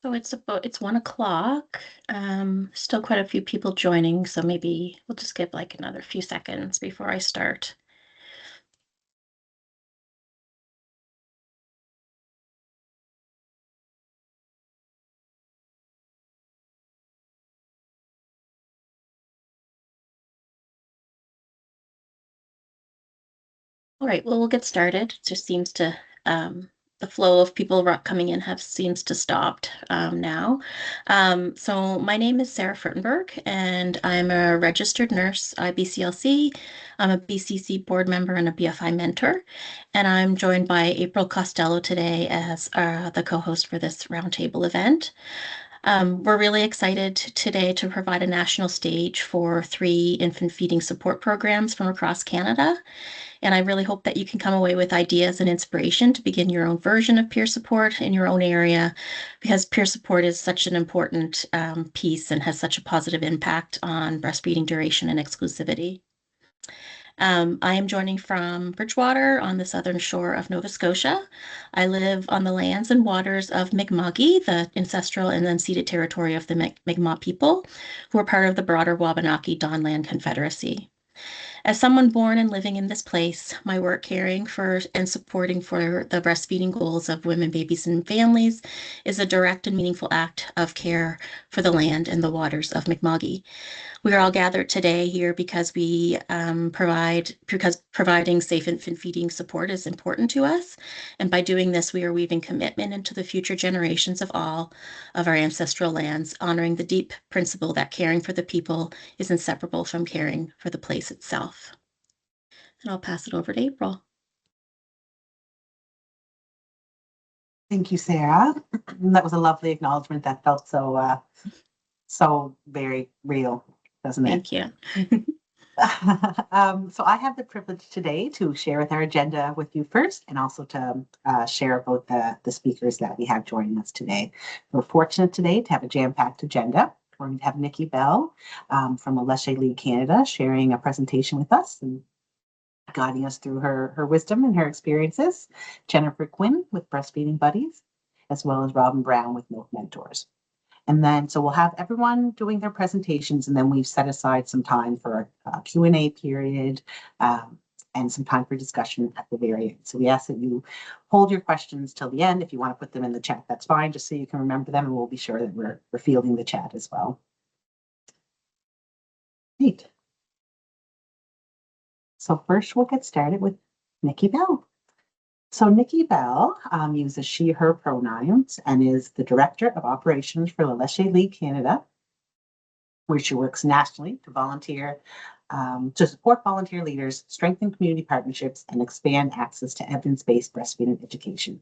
So it's 1 o'clock. Still quite a few people joining, so maybe we'll just give like another few seconds before I start. All right, well, we'll get started. It just seems to the flow of people coming in have seems to stopped now. So my name is Sarah Furtenberg, and I'm a registered nurse, IBCLC. I'm a BCC board member and a BFI mentor, and I'm joined by April Costello today as the co-host for this roundtable event. We're really excited today to provide a national stage for 3 infant feeding support programs from across Canada. And I really hope that you can come away with ideas and inspiration to begin your own version of peer support in your own area, because peer support is such an important piece and has such a positive impact on breastfeeding duration and exclusivity. I am joining from Bridgewater on the southern shore of Nova Scotia. I live on the lands and waters of Mi'kma'ki, the ancestral and unceded territory of the Mi'kmaq people, who are part of the broader Wabanaki Dawnland Confederacy. As someone born and living in this place, my work caring for and supporting for the breastfeeding goals of women, babies, and families is a direct and meaningful act of care for the land and the waters of Mi'kma'ki. We are all gathered today here because providing safe infant feeding support is important to us. And by doing this, we are weaving commitment into the future generations of all of our ancestral lands, honoring the deep principle that caring for the people is inseparable from caring for the place itself. And I'll pass it over to April. Thank you, Sarah. That was a lovely acknowledgement that felt so very real, doesn't it? Thank you. So I have the privilege today to share with our agenda with you first, and also to share about the speakers that we have joining us today. We're fortunate today to have a jam-packed agenda. We're going to have Nikki Bell from Leche League Canada sharing a presentation with us and guiding us through her wisdom and her experiences. Jennifer Quinn with Breastfeeding Buddies, as well as Robin Brown with Milk Mentors. And then, so we'll have everyone doing their presentations, and then we've set aside some time for a Q&A period and some time for discussion at the very end. So we ask that you hold your questions till the end. If you want to put them in the chat, that's fine, just so you can remember them, and we'll be sure that we're fielding the chat as well. Great. So first we'll get started with Nikki Bell. So Nikki Bell uses she, her pronouns and is the Director of Operations for the Leche League Canada, where she works nationally to support volunteer leaders, strengthen community partnerships, and expand access to evidence-based breastfeeding education.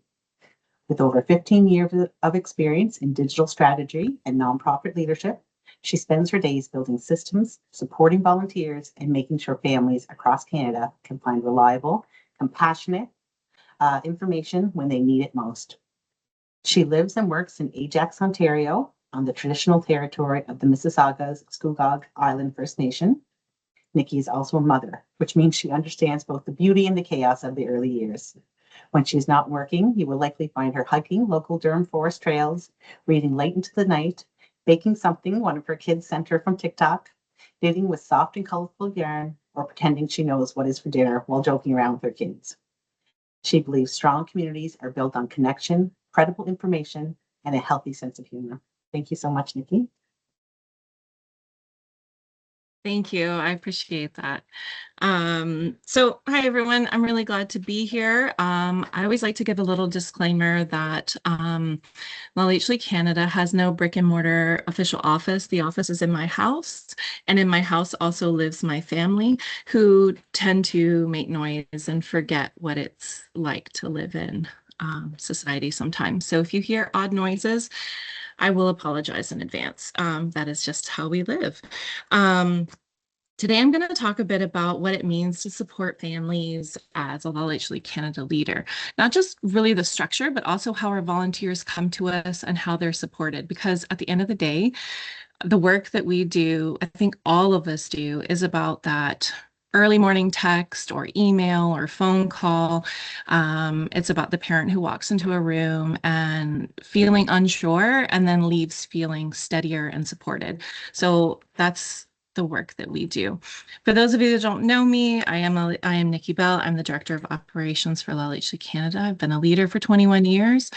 With over 15 years of experience in digital strategy and nonprofit leadership, she spends her days building systems, supporting volunteers, and making sure families across Canada can find reliable, compassionate information when they need it most. She lives and works in Ajax, Ontario, on the traditional territory of the Mississaugas Scugog Island First Nation. Nikki is also a mother, which means she understands both the beauty and the chaos of the early years. When she's not working, you will likely find her hiking local Durham forest trails, reading late into the night, baking something one of her kids sent her from TikTok, knitting with soft and colorful yarn, or pretending she knows what is for dinner while joking around with her kids. She believes strong communities are built on connection, credible information, and a healthy sense of humor. Thank you so much, Nikki. Thank you. I appreciate that. So hi, everyone. I'm really glad to be here. I always like to give a little disclaimer that LeLeche League Canada has no brick and mortar official office. The office is in my house, and in my house also lives my family, who tend to make noise and forget what it's like to live in society sometimes. So if you hear odd noises, I will apologize in advance. That is just how we live. Today, I'm going to talk a bit about what it means to support families as a LeLeche League Canada leader. Not just really the structure, but also how our volunteers come to us and how they're supported. Because at the end of the day, the work that we do, I think all of us do, is about that early morning text or email or phone call. It's about the parent who walks into a room and feeling unsure and then leaves feeling steadier and supported. So that's the work that we do. For those of you that don't know me, I am Nikki Bell. I'm the Director of Operations for LHC Canada. I've been a leader for 21 years,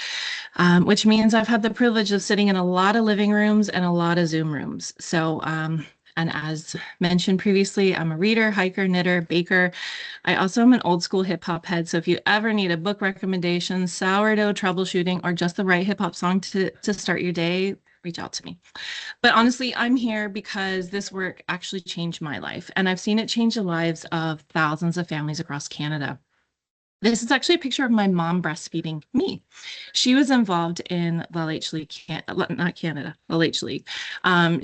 which means I've had the privilege of sitting in a lot of living rooms and a lot of Zoom rooms. So, and as mentioned previously, I'm a reader, hiker, knitter, baker. I also am an old school hip hop head. So if you ever need a book recommendation, sourdough troubleshooting, or just the right hip hop song to start your day, reach out to me. But honestly, I'm here because this work actually changed my life, and I've seen it change the lives of thousands of families across Canada. This is actually a picture of my mom breastfeeding me. She was involved in the LH League, not Canada, LH League.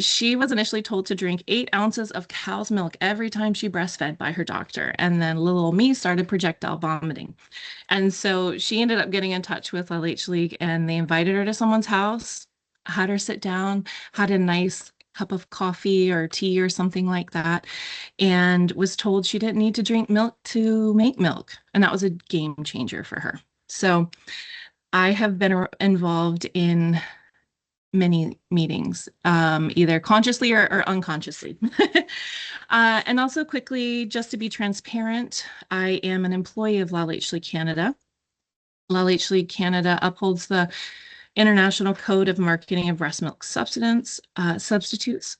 She was initially told to drink 8 ounces of cow's milk every time she breastfed by her doctor. And then little old me started projectile vomiting. And so she ended up getting in touch with LH League, and they invited her to someone's house, had her sit down, had a nice cup of coffee or tea or something like that, and was told she didn't need to drink milk to make milk. And that was a game changer for her. So I have been involved in many meetings, either consciously or unconsciously. And also quickly, just to be transparent, I am an employee of LHC Canada. LHC Canada upholds the International Code of Marketing of Breast Milk Substitutes,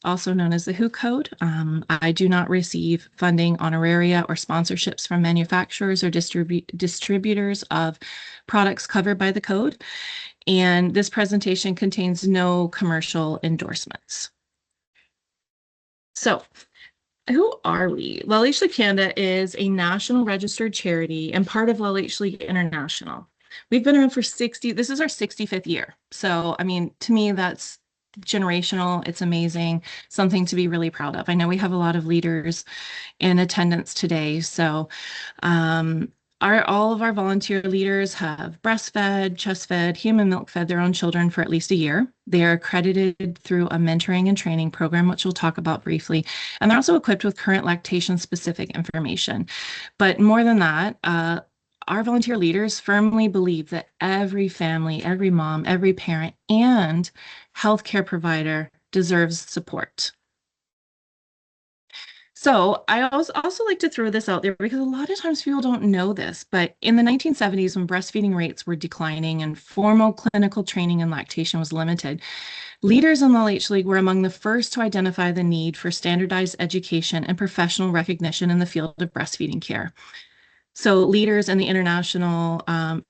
also known as the WHO Code. I do not receive funding, honoraria, or sponsorships from manufacturers or distributors of products covered by the code. And this presentation contains no commercial endorsements. So, who are we? LH League Canada is a national registered charity and part of LH League International. We've been around for this is our 65th year. So, I mean, to me, that's generational. It's amazing, something to be really proud of. I know we have a lot of leaders in attendance today. So, all of our volunteer leaders have breastfed, chest fed, human milk fed their own children for at least a year. They are accredited through a mentoring and training program, which we'll talk about briefly. And they're also equipped with current lactation specific information. But more than that, our volunteer leaders firmly believe that every family, every mom, every parent, and healthcare provider deserves support. So I also like to throw this out there because a lot of times people don't know this, but in the 1970s, when breastfeeding rates were declining and formal clinical training in lactation was limited, leaders in the LH League were among the first to identify the need for standardized education and professional recognition in the field of breastfeeding care. So leaders in the international,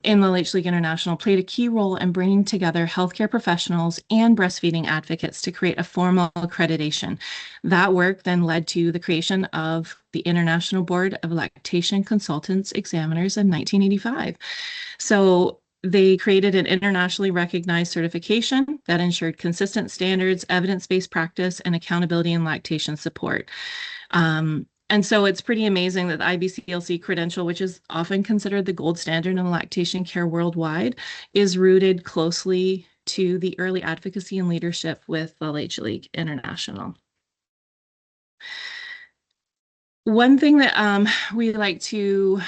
in the LH League International played a key role in bringing together healthcare professionals and breastfeeding advocates to create a formal accreditation. That work then led to the creation of the International Board of Lactation Consultants Examiners in 1985. So they created an internationally recognized certification that ensured consistent standards, evidence-based practice, and accountability in lactation support. And so it's pretty amazing that the IBCLC credential, which is often considered the gold standard in lactation care worldwide, is rooted closely to the early advocacy and leadership with the LH League International. One thing that we like to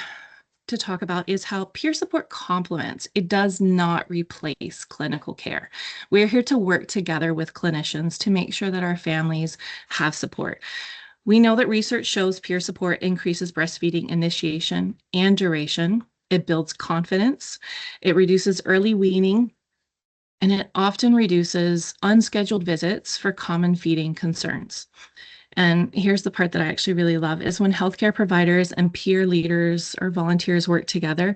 talk about is how peer support complements. It does not replace clinical care. We're here to work together with clinicians to make sure that our families have support. We know that research shows peer support increases breastfeeding initiation and duration. It builds confidence. It reduces early weaning, and it often reduces unscheduled visits for common feeding concerns. And here's the part that I actually really love is when healthcare providers and peer leaders or volunteers work together,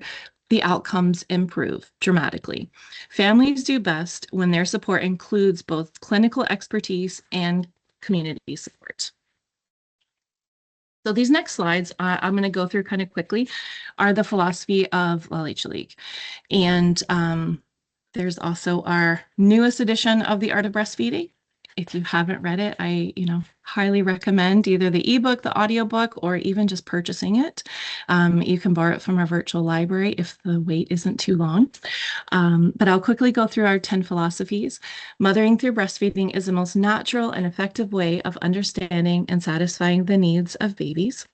the outcomes improve dramatically. Families do best when their support includes both clinical expertise and community support. So these next slides, I'm going to go through kind of quickly, are the philosophy of LH League. And there's also our newest edition of The Art of Breastfeeding. If you haven't read it, I highly recommend either the ebook, the audiobook, or even just purchasing it. You can borrow it from our virtual library if the wait isn't too long. But I'll quickly go through our 10 philosophies. Mothering through breastfeeding is the most natural and effective way of understanding and satisfying the needs of babies.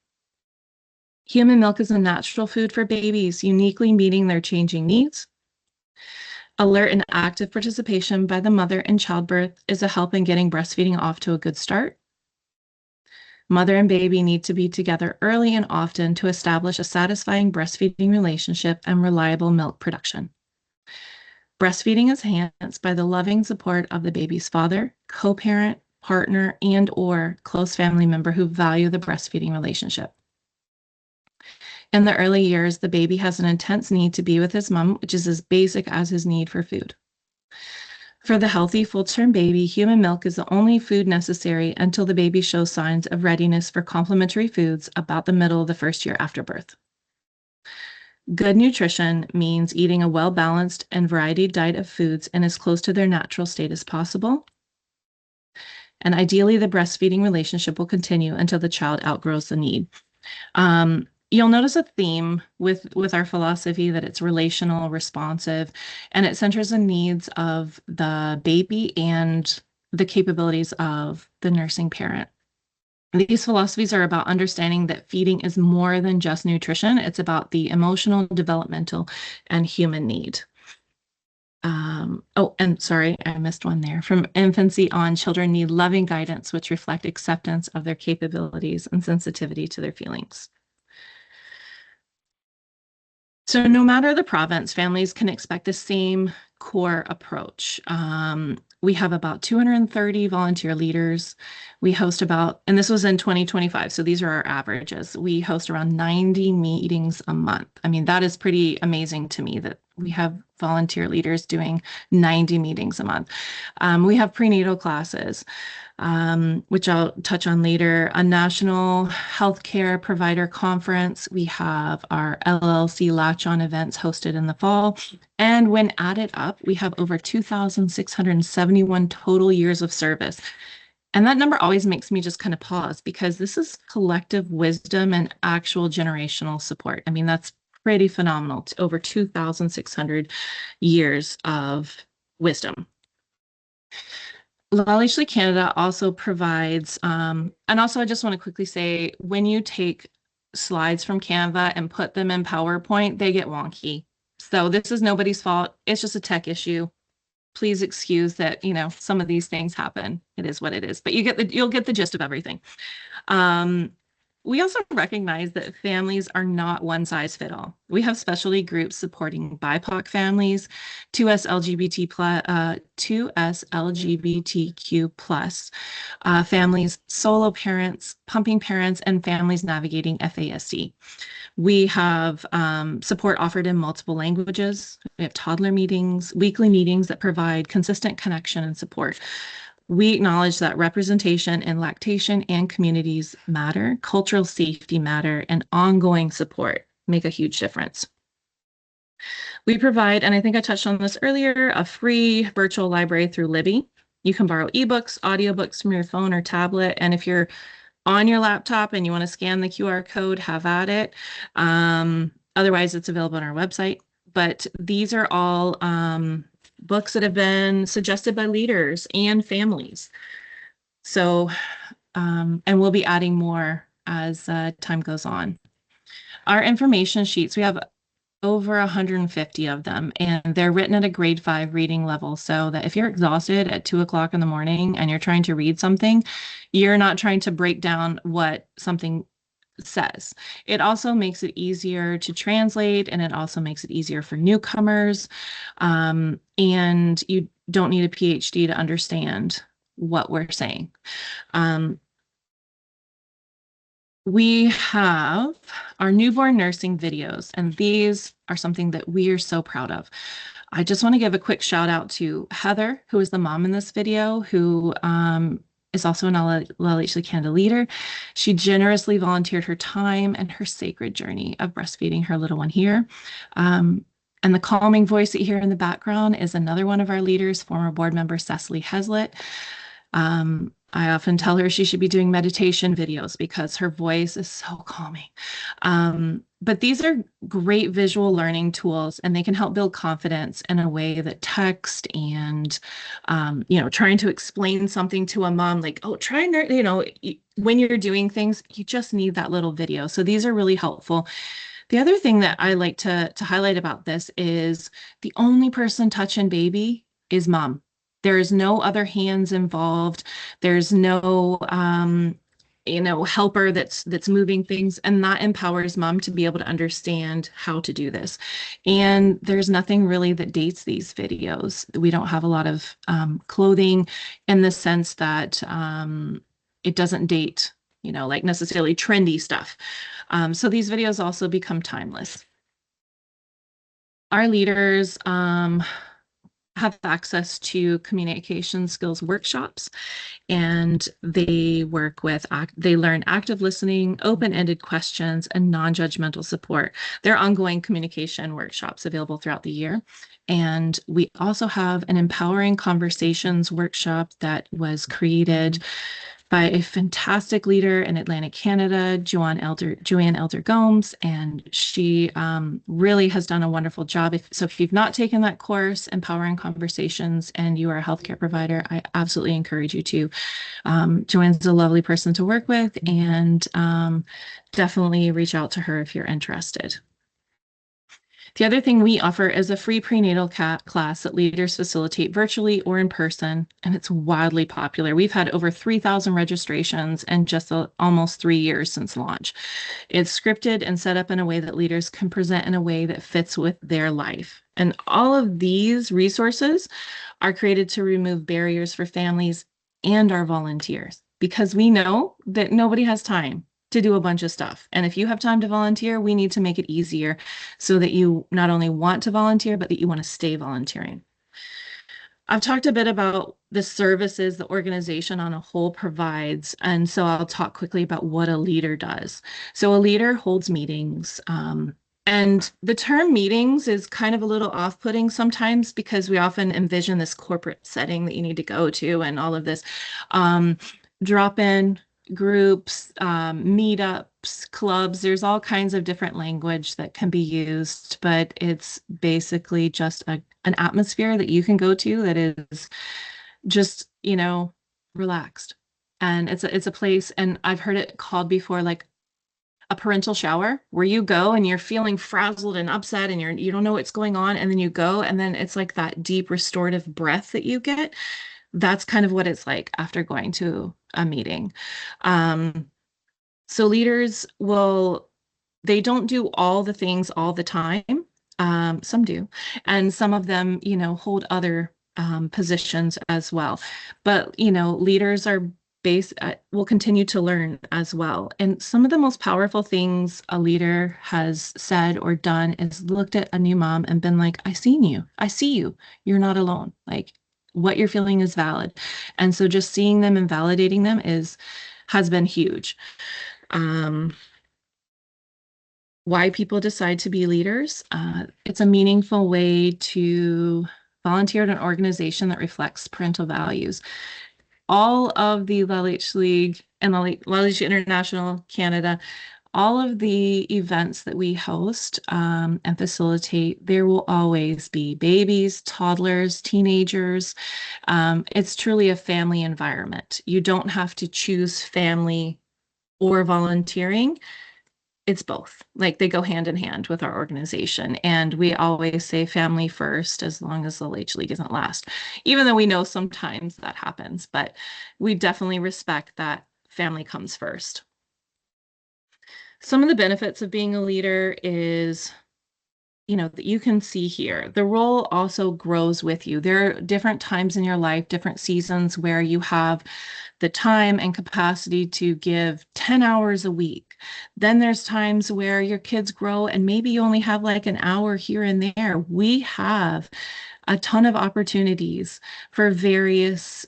Human milk is a natural food for babies, uniquely meeting their changing needs. Alert and active participation by the mother in childbirth is a help in getting breastfeeding off to a good start. Mother and baby need to be together early and often to establish a satisfying breastfeeding relationship and reliable milk production. Breastfeeding is enhanced by the loving support of the baby's father, co-parent, partner, and/or close family member who value the breastfeeding relationship. In the early years, the baby has an intense need to be with his mom, which is as basic as his need for food. For the healthy full-term baby, human milk is the only food necessary until the baby shows signs of readiness for complementary foods about the middle of the first year after birth. Good nutrition means eating a well-balanced and varied diet of foods and as close to their natural state as possible. And ideally, the breastfeeding relationship will continue until the child outgrows the need. You'll notice a theme with our philosophy that it's relational, responsive, and it centers the needs of the baby and the capabilities of the nursing parent. These philosophies are about understanding that feeding is more than just nutrition. It's about the emotional, developmental, and human need. Oh, and sorry, I missed one there. From infancy on, children need loving guidance, which reflect acceptance of their capabilities and sensitivity to their feelings. So no matter the province, families can expect the same core approach. We have about 230 volunteer leaders. We host about, and this was in 2025, so these are our averages. We host around 90 meetings a month. I mean, that is pretty amazing to me that we have volunteer leaders doing 90 meetings a month. We have prenatal classes, which I'll touch on later, a national healthcare provider conference. We have our LLC Latch-On events hosted in the fall. And when added up, we have over 2,671 total years of service. And that number always makes me just kind of pause because this is collective wisdom and actual generational support. I mean, that's pretty phenomenal. It's over 2,600 years of wisdom. LHC Canada also provides, and also I just want to quickly say, when you take slides from Canva and put them in PowerPoint, they get wonky. So this is nobody's fault. It's just a tech issue. Please excuse that, you know, some of these things happen. It is what it is, but you'll get the gist of everything. We also recognize that families are not one size fit all. We have specialty groups supporting BIPOC families, 2S LGBTQ plus families, solo parents, pumping parents, and families navigating FASD. We have support offered in multiple languages. We have toddler meetings, weekly meetings that provide consistent connection and support. We acknowledge that representation in lactation and communities matter, cultural safety matter, and ongoing support make a huge difference. We provide, and I think I touched on this earlier, a free virtual library through Libby. You can borrow ebooks, audiobooks from your phone or tablet, and if you're on your laptop and you want to scan the QR code, have at it. Otherwise, it's available on our website. But these are all books that have been suggested by leaders and families. So, and we'll be adding more as time goes on. Our information sheets, we have over 150 of them, and they're written at a grade 5 reading level, so that if you're exhausted at 2 o'clock in the morning and you're trying to read something, you're not trying to break down what something says. It also makes it easier to translate, and it also makes it easier for newcomers. And you don't need a PhD to understand what we're saying. We have our newborn nursing videos, and these are something that we are so proud of. I just want to give a quick shout out to Heather, who is the mom in this video, who is also an LHC Canada leader. She generously volunteered her time and her sacred journey of breastfeeding her little one here. And the calming voice that you hear in the background is another one of our leaders, former board member Cecily Heslett. I often tell her she should be doing meditation videos because her voice is so calming. But these are great visual learning tools, and they can help build confidence in a way that text and, trying to explain something to a mom, like, oh, try, when you're doing things, you just need that little video. So these are really helpful. The other thing that I like to highlight about this is the only person touching baby is mom. There is no other hands involved. There's no helper that's moving things, and that empowers mom to be able to understand how to do this. And there's nothing really that dates these videos. We don't have a lot of clothing in the sense that it doesn't date, like necessarily trendy stuff. So these videos also become timeless. Our leaders have access to communication skills workshops, and they learn active listening, open-ended questions, and non-judgmental support. There are ongoing communication workshops available throughout the year. And we also have an empowering conversations workshop that was created by a fantastic leader in Atlantic Canada, Joanne Elder Gomes, and she really has done a wonderful job. If you've not taken that course, Empowering Conversations, and you are a healthcare provider, I absolutely encourage you to. Joanne's a lovely person to work with, and definitely reach out to her if you're interested. The other thing we offer is a free prenatal class that leaders facilitate virtually or in person, and it's wildly popular. We've had over 3,000 registrations in just almost 3 years since launch. It's scripted and set up in a way that leaders can present in a way that fits with their life. And all of these resources are created to remove barriers for families and our volunteers, because we know that nobody has time to do a bunch of stuff. And if you have time to volunteer, we need to make it easier so that you not only want to volunteer, but that you want to stay volunteering. I've talked a bit about the services the organization on a whole provides, and so I'll talk quickly about what a leader does. So a leader holds meetings, and the term meetings is kind of a little off-putting sometimes because we often envision this corporate setting that you need to go to and all of this. Drop-in groups, meetups, clubs, there's all kinds of different language that can be used, but it's basically just an atmosphere that you can go to that is just, relaxed. And it's a place, and I've heard it called before, like a parental shower, where you go and you're feeling frazzled and upset and you don't know what's going on, and then you go, and then it's like that deep restorative breath that you get. That's kind of what it's like after going to a meeting. So leaders they don't do all the things all the time. Some do, and some of them, hold other positions as well. But, leaders will continue to learn as well. And some of the most powerful things a leader has said or done is looked at a new mom and been like, I seen you. I see you. You're not alone. Like, what you're feeling is valid. And so just seeing them and validating them has been huge. Why people decide to be leaders. It's a meaningful way to volunteer at an organization that reflects parental values. All of the LH League and LH International Canada, all of the events that we host and facilitate, there will always be babies, toddlers, teenagers. It's truly a family environment. You don't have to choose family or volunteering. It's both. Like, they go hand in hand with our organization. And we always say family first, as long as the LH League isn't last, even though we know sometimes that happens, but we definitely respect that family comes first. Some of the benefits of being a leader is, that you can see here. The role also grows with you. There are different times in your life, different seasons where you have the time and capacity to give 10 hours a week. Then there's times where your kids grow and maybe you only have like an hour here and there. We have a ton of opportunities for various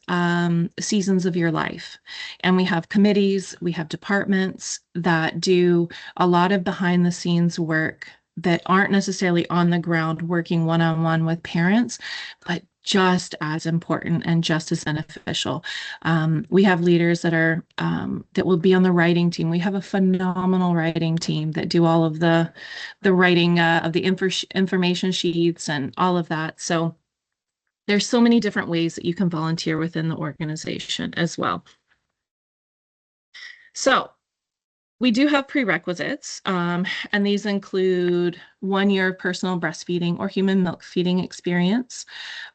seasons of your life. And we have committees, we have departments that do a lot of behind the scenes work that aren't necessarily on the ground working one-on-one with parents, but just as important and just as beneficial. We have leaders that are that will be on the writing team. We have a phenomenal writing team that do all of the writing of the information sheets and all of that. So there's so many different ways that you can volunteer within the organization as well. So we do have prerequisites, and these include 1 year of personal breastfeeding or human milk feeding experience,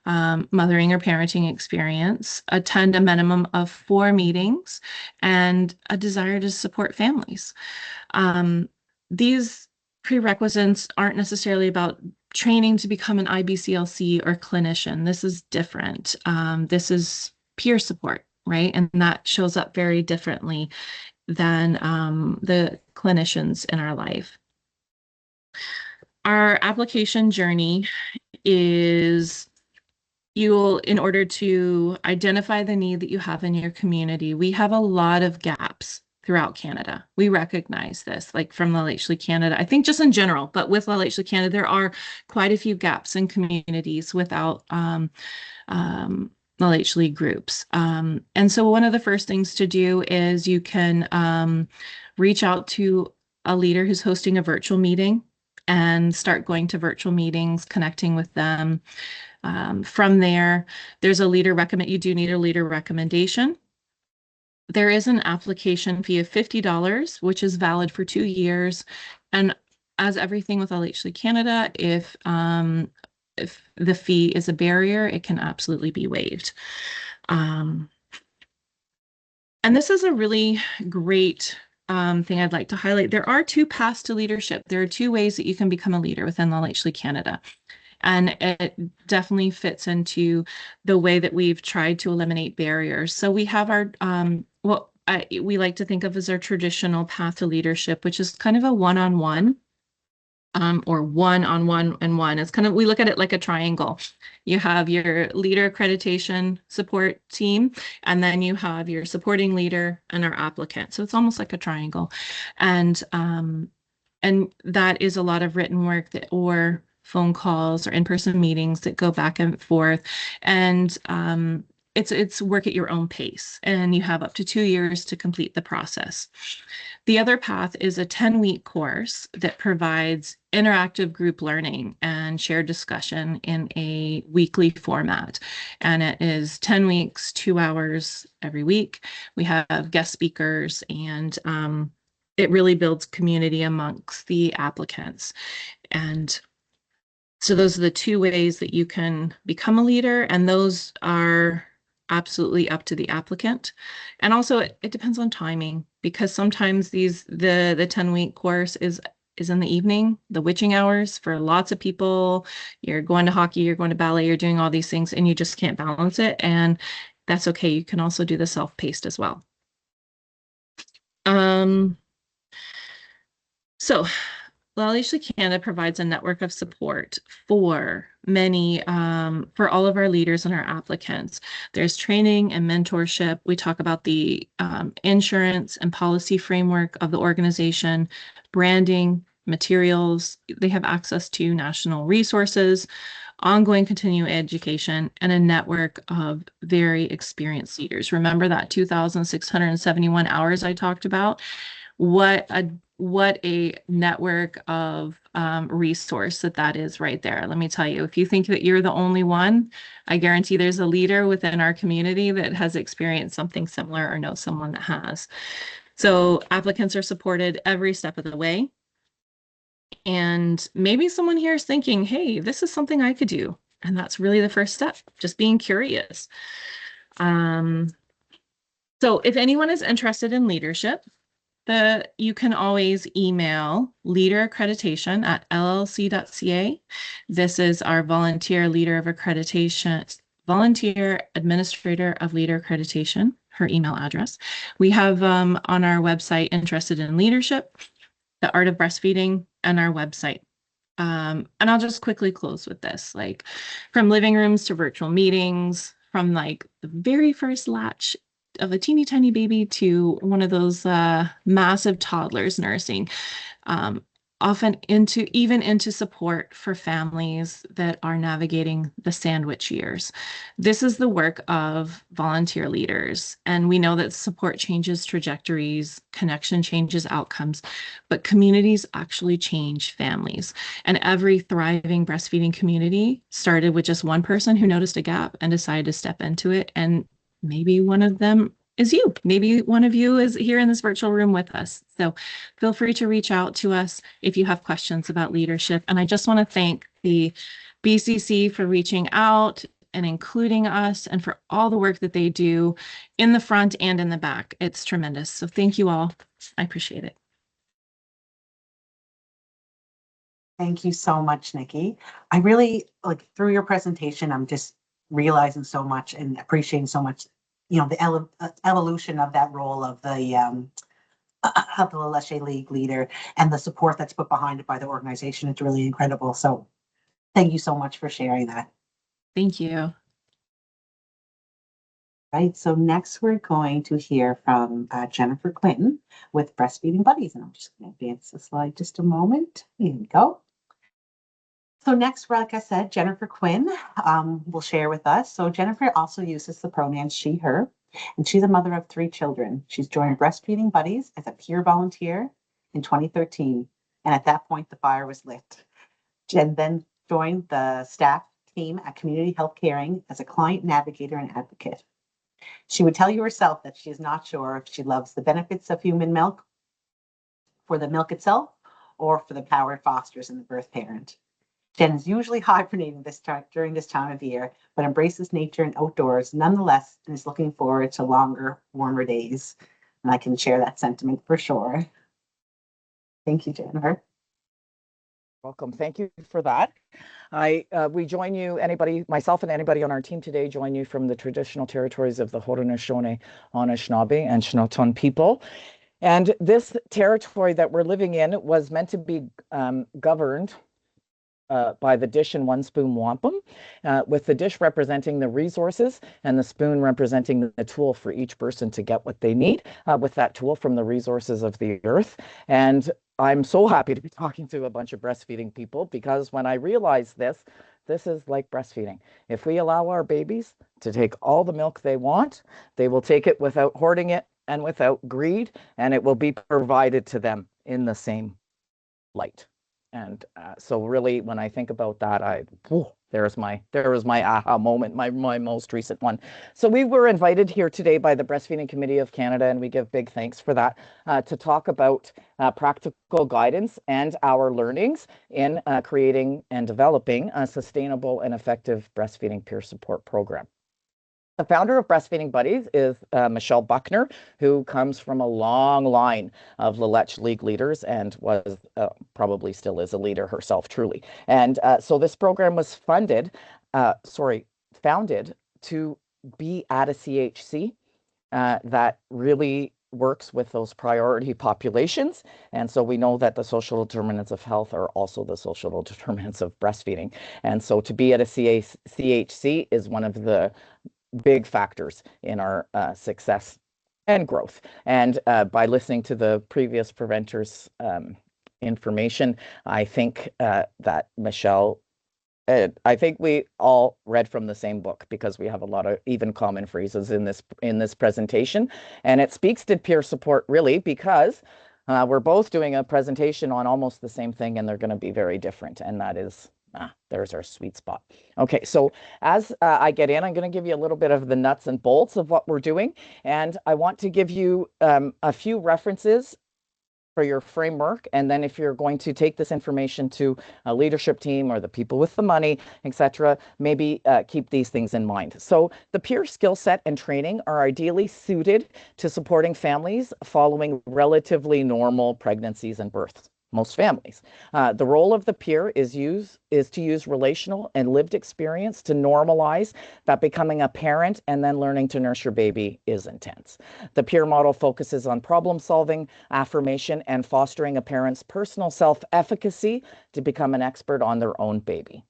mothering or parenting experience, attend a minimum of 4 meetings, and a desire to support families. These prerequisites aren't necessarily about training to become an IBCLC or clinician. This is different. This is peer support, right? And that shows up very differently than the clinicians in our life. Our application journey is in order to identify the need that you have in your community, we have a lot of gaps throughout Canada. We recognize this, like from LHC Canada, I think just in general, but with LHC Canada, there are quite a few gaps in communities without knowledge league groups. And so one of the first things to do is you can reach out to a leader who's hosting a virtual meeting and start going to virtual meetings, connecting with them. From there, there's a leader recommend. You do need a leader recommendation. There is an application fee of $50, which is valid for 2 years. And as everything with LHC Canada, if the fee is a barrier, it can absolutely be waived. And this is a really great thing I'd like to highlight. There are 2 paths to leadership. There are 2 ways that you can become a leader within LHC Canada. And it definitely fits into the way that we've tried to eliminate barriers. So we have our, we like to think of as our traditional path to leadership, which is kind of a one-on-one. Or one-on-one and one. It's kind of, we look at it like a triangle. You have your leader accreditation support team, and then you have your supporting leader and our applicant. So it's almost like a triangle. And that is a lot of written work or phone calls or in-person meetings that go back and forth. And it's work at your own pace, and you have up to 2 years to complete the process. The other path is a 10-week course that provides interactive group learning and shared discussion in a weekly format. And it is 10 weeks, 2 hours every week. We have guest speakers, and it really builds community amongst the applicants. And so those are the 2 ways that you can become a leader, and those are absolutely up to the applicant. And also it depends on timing, because sometimes the 10-week course is in the evening, the witching hours for lots of people. You're going to hockey, you're going to ballet, you're doing all these things, and you just can't balance it. And that's okay. You can also do the self-paced as well. So LHC Canada provides a network of support for for all of our leaders and our applicants. There's training and mentorship. We talk about the insurance and policy framework of the organization, branding, materials. They have access to national resources, ongoing continuing education, and a network of very experienced leaders. Remember that 2,671 hours I talked about? What a network of resource that is right there. Let me tell you, if you think that you're the only one, I guarantee there's a leader within our community that has experienced something similar or knows someone that has. So applicants are supported every step of the way. And maybe someone here is thinking, hey, this is something I could do. And that's really the first step, just being curious. So if anyone is interested in leadership, you can always email leader accreditation at llc.ca. This is our volunteer leader of accreditation, volunteer administrator of leader accreditation, her email address. We have on our website interested in leadership, the art of breastfeeding, and our website. And I'll just quickly close with this, like from living rooms to virtual meetings, from like the very first latch of a teeny tiny baby to one of those massive toddlers nursing. often even into support for families that are navigating the sandwich years. This is the work of volunteer leaders, and we know that support changes trajectories, connection changes outcomes, but communities actually change families. And every thriving breastfeeding community started with just one person who noticed a gap and decided to step into it. And maybe one of them is you. Maybe one of you is here in this virtual room with us. So feel free to reach out to us if you have questions about leadership. And I just want to thank the BCC for reaching out and including us and for all the work that they do in the front and in the back. It's tremendous. So thank you all. I appreciate it. Thank you so much, Nikki. I really like through your presentation, I'm just realizing so much and appreciating so much, the evolution of that role of the of the Leche League leader and the support that's put behind it by the organization. It's really incredible. So thank you so much for sharing that. Thank you. Right. So next we're going to hear from Jennifer Quinton with Breastfeeding Buddies. And I'm just going to advance the slide just a moment. Here we go. So next, like I said, Jennifer Quinn will share with us. So Jennifer also uses the pronouns she, her, and she's a mother of 3 children. She's joined Breastfeeding Buddies as a peer volunteer in 2013. And at that point, the fire was lit. Jen then joined the staff team at Community Health Caring as a client navigator and advocate. She would tell you herself that she is not sure if she loves the benefits of human milk for the milk itself or for the power it fosters in the birth parent. Jen is usually hibernating during this time of year, but embraces nature and outdoors nonetheless and is looking forward to longer, warmer days. And I can share that sentiment for sure. Thank you, Jennifer. Welcome. Thank you for that. We join you, myself and anybody on our team today, join you from the traditional territories of the Haudenosaunee, Anishinaabe, and Chinootan people. And this territory that we're living in was meant to be governed by the dish and one spoon wampum, with the dish representing the resources and the spoon representing the tool for each person to get what they need with that tool from the resources of the earth. And I'm so happy to be talking to a bunch of breastfeeding people, because when I realized this is like breastfeeding. If we allow our babies to take all the milk they want, they will take it without hoarding it and without greed, and it will be provided to them in the same light. And so really, when I think about that, there was my aha moment, my most recent one. So we were invited here today by the Breastfeeding Committee of Canada, and we give big thanks for that, to talk about practical guidance and our learnings in creating and developing a sustainable and effective breastfeeding peer support program. The founder of Breastfeeding Buddies is Michelle Buckner, who comes from a long line of La Leche League leaders and was probably still is a leader herself, truly. And so this program was founded to be at a CHC that really works with those priority populations. And so we know that the social determinants of health are also the social determinants of breastfeeding. And so to be at a CHC is one of the big factors in our success and growth. And by listening to the previous presenters' information, I think that Michelle, I think we all read from the same book, because we have a lot of even common phrases in this presentation. And it speaks to peer support, really, because we're both doing a presentation on almost the same thing, and they're going to be very different. And that is there's our sweet spot. Okay, so as I get in, I'm going to give you a little bit of the nuts and bolts of what we're doing. And I want to give you a few references for your framework. And then if you're going to take this information to a leadership team or the people with the money, etc., maybe keep these things in mind. So the peer skill set and training are ideally suited to supporting families following relatively normal pregnancies and births. Most families. The role of the peer is to use relational and lived experience to normalize that becoming a parent and then learning to nurse your baby is intense. The peer model focuses on problem solving, affirmation, and fostering a parent's personal self-efficacy to become an expert on their own baby.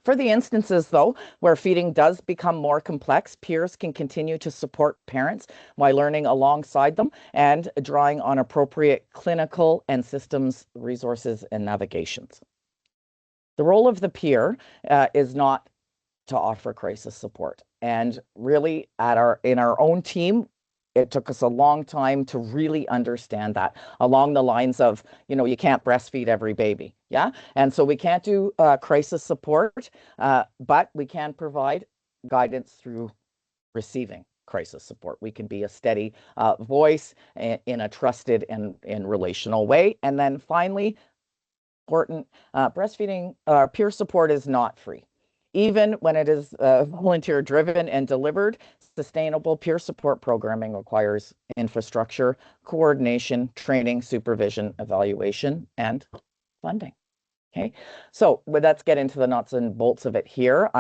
For the instances, though, where feeding does become more complex, peers can continue to support parents while learning alongside them and drawing on appropriate clinical and systems resources and navigations. The role of the peer is not to offer crisis support. And really in our own team, it took us a long time to really understand that, along the lines of, you can't breastfeed every baby. Yeah. And so we can't do crisis support, but we can provide guidance through receiving crisis support. We can be a steady voice in a trusted and relational way. And then finally, important, breastfeeding peer support is not free. Even when it is volunteer driven and delivered, sustainable peer support programming requires infrastructure, coordination, training, supervision, evaluation, and funding. Okay, so let's get into the nuts and bolts of it here.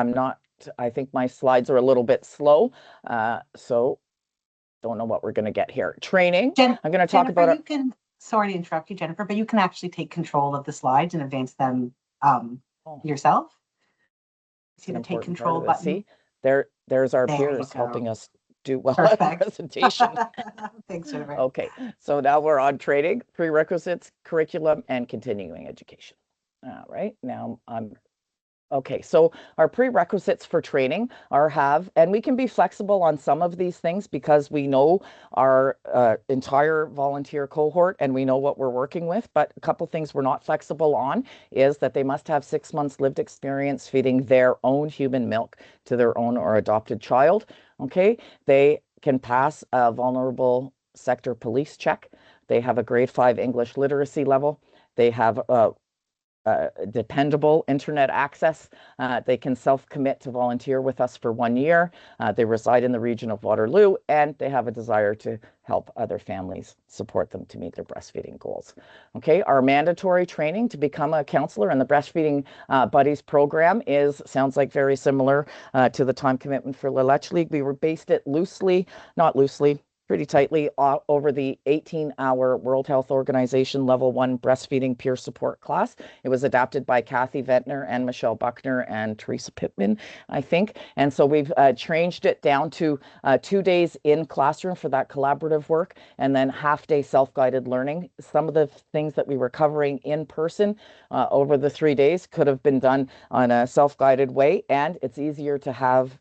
I think my slides are a little bit slow, so don't know what we're going to get here. Training. I'm going to talk about sorry to interrupt you, Jennifer, but you can actually take control of the slides and advance them yourself. See the take control button? See, there's our peers helping us do well at the presentation. Thanks, Jennifer. Okay, so now we're on training, prerequisites, curriculum, and continuing education. All right, now okay, so our prerequisites for training and we can be flexible on some of these things because we know our entire volunteer cohort and we know what we're working with, but a couple things we're not flexible on is that they must have 6 months lived experience feeding their own human milk to their own or adopted child. Okay, they can pass a vulnerable sector police check. They have a grade 5 English literacy level. They have dependable internet access. They can self-commit to volunteer with us for 1 year. They reside in the region of Waterloo, and they have a desire to help other families support them to meet their breastfeeding goals. Okay, our mandatory training to become a counselor in the Breastfeeding Buddies program sounds like very similar to the time commitment for La Leche League. We were based it pretty tightly over the 18-hour World Health Organization Level 1 breastfeeding peer support class. It was adapted by Kathy Ventner and Michelle Buckner and Teresa Pittman, I think. And so we've changed it down to 2 days in classroom for that collaborative work and then half-day self-guided learning. Some of the things that we were covering in person over the 3 days could have been done on a self-guided way, and it's easier to have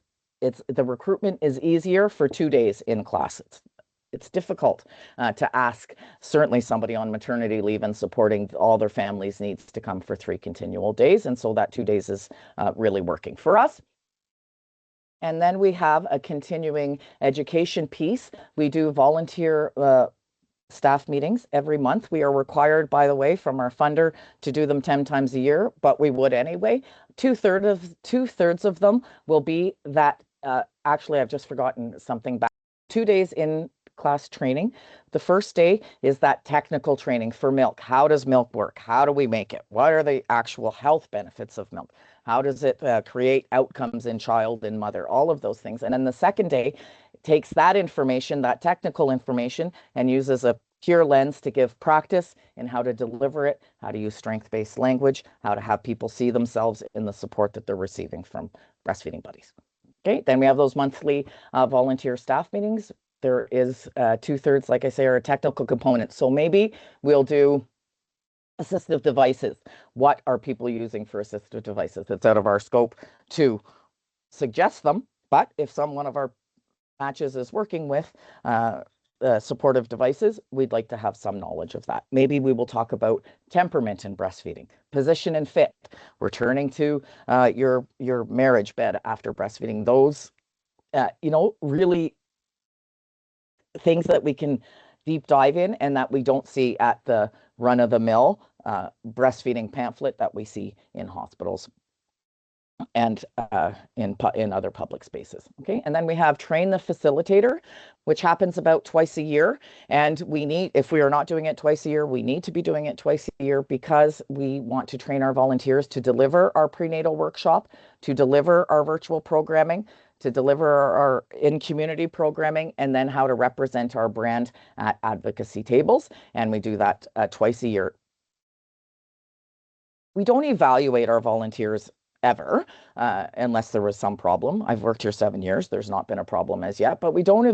the recruitment is easier for 2 days in classes. It's difficult to ask certainly somebody on maternity leave and supporting all their family's needs to come for 3 continual days. And so that 2 days is really working for us. And then we have a continuing education piece. We do volunteer staff meetings every month. We are required, by the way, from our funder to do them 10 times a year, but we would anyway. Two-thirds of them will be that, actually, I've just forgotten something back. 2 days in class training. The first day is that technical training for milk. How does milk work? How do we make it? What are the actual health benefits of milk? How does it create outcomes in child and mother? All of those things. And then the second day takes that information, that technical information, and uses a peer lens to give practice in how to deliver it, how to use strength-based language, how to have people see themselves in the support that they're receiving from breastfeeding buddies. Okay, then we have those monthly volunteer staff meetings. There is 2/3, like I say, are a technical component. So maybe we'll do assistive devices. What are people using for assistive devices? It's out of our scope to suggest them. But if one of our matches is working with supportive devices, we'd like to have some knowledge of that. Maybe we will talk about temperament in breastfeeding, position and fit, returning to your marriage bed after breastfeeding. Those, really things that we can deep dive in and that we don't see at the run-of-the-mill breastfeeding pamphlet that we see in hospitals and in other public spaces. Okay, and then we have train the facilitator, which happens about twice a year. And if we are not doing it twice a year, we need to be doing it twice a year because we want to train our volunteers to deliver our prenatal workshop, to deliver our virtual programming, to deliver our in-community programming, and then how to represent our brand at advocacy tables. And we do that twice a year. We don't evaluate our volunteers ever, unless there was some problem. I've worked here 7 years. There's not been a problem as yet, but we don't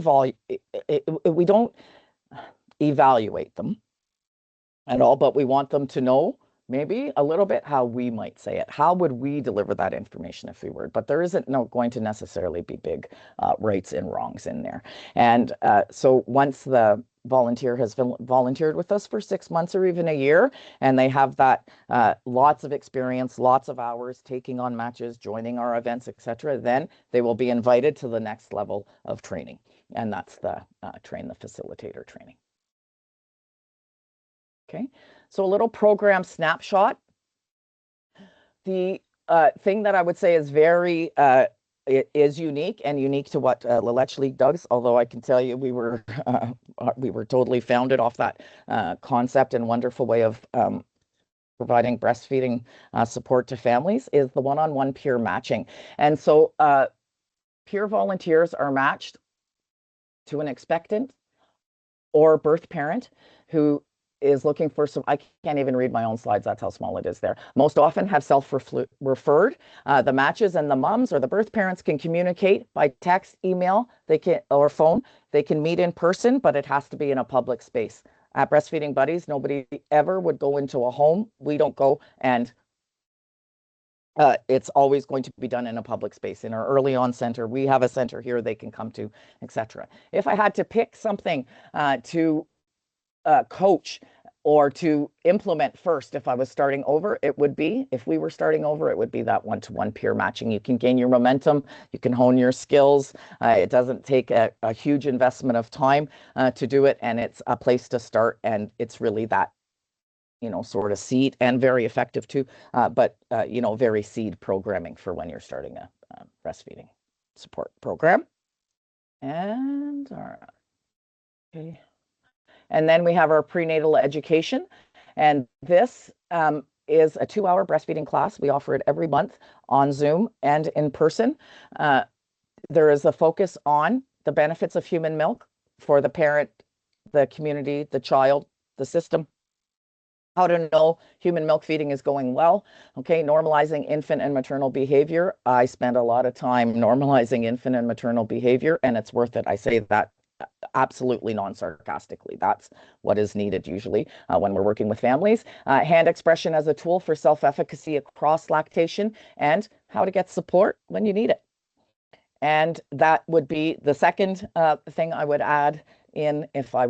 evaluate them at all, but we want them to know maybe a little bit how we might say it. How would we deliver that information if we were? But there isn't going to necessarily be big rights and wrongs in there. And so once the volunteer has volunteered with us for 6 months or even a year, and they have that lots of experience, lots of hours taking on matches, joining our events, etc., then they will be invited to the next level of training. And that's the train the facilitator training. Okay, so a little program snapshot. The thing that I would say is very is unique and unique to what La Leche League does, although I can tell you we were totally founded off that concept and wonderful way of providing breastfeeding support to families, is the one-on-one peer matching. And so peer volunteers are matched to an expectant or birth parent who is looking for some, I can't even read my own slides, that's how small it is there. Most often have self-referred. The matches and the moms or the birth parents can communicate by text, email, or phone. They can meet in person, but it has to be in a public space. At Breastfeeding Buddies, nobody ever would go into a home. We don't go, and it's always going to be done in a public space. In our early on center, we have a center here they can come to, etc. If I had to pick something to coach or to implement first, if I was starting over, if we were starting over, it would be that one-to-one peer matching. You can gain your momentum, you can hone your skills. It doesn't take a huge investment of time to do it, and it's a place to start, and it's really that, sort of seed, and very effective too, but very seed programming for when you're starting a breastfeeding support program. And all right. Okay. And then we have our prenatal education. And this is a 2-hour breastfeeding class. We offer it every month on Zoom and in person. There is a focus on the benefits of human milk for the parent, the community, the child, the system. How to know human milk feeding is going well. Okay, normalizing infant and maternal behavior. I spend a lot of time normalizing infant and maternal behavior, and it's worth it. I say that absolutely non-sarcastically. That's what is needed usually when we're working with families. Hand expression as a tool for self-efficacy across lactation, and how to get support when you need it. And that would be the second thing I would add in if I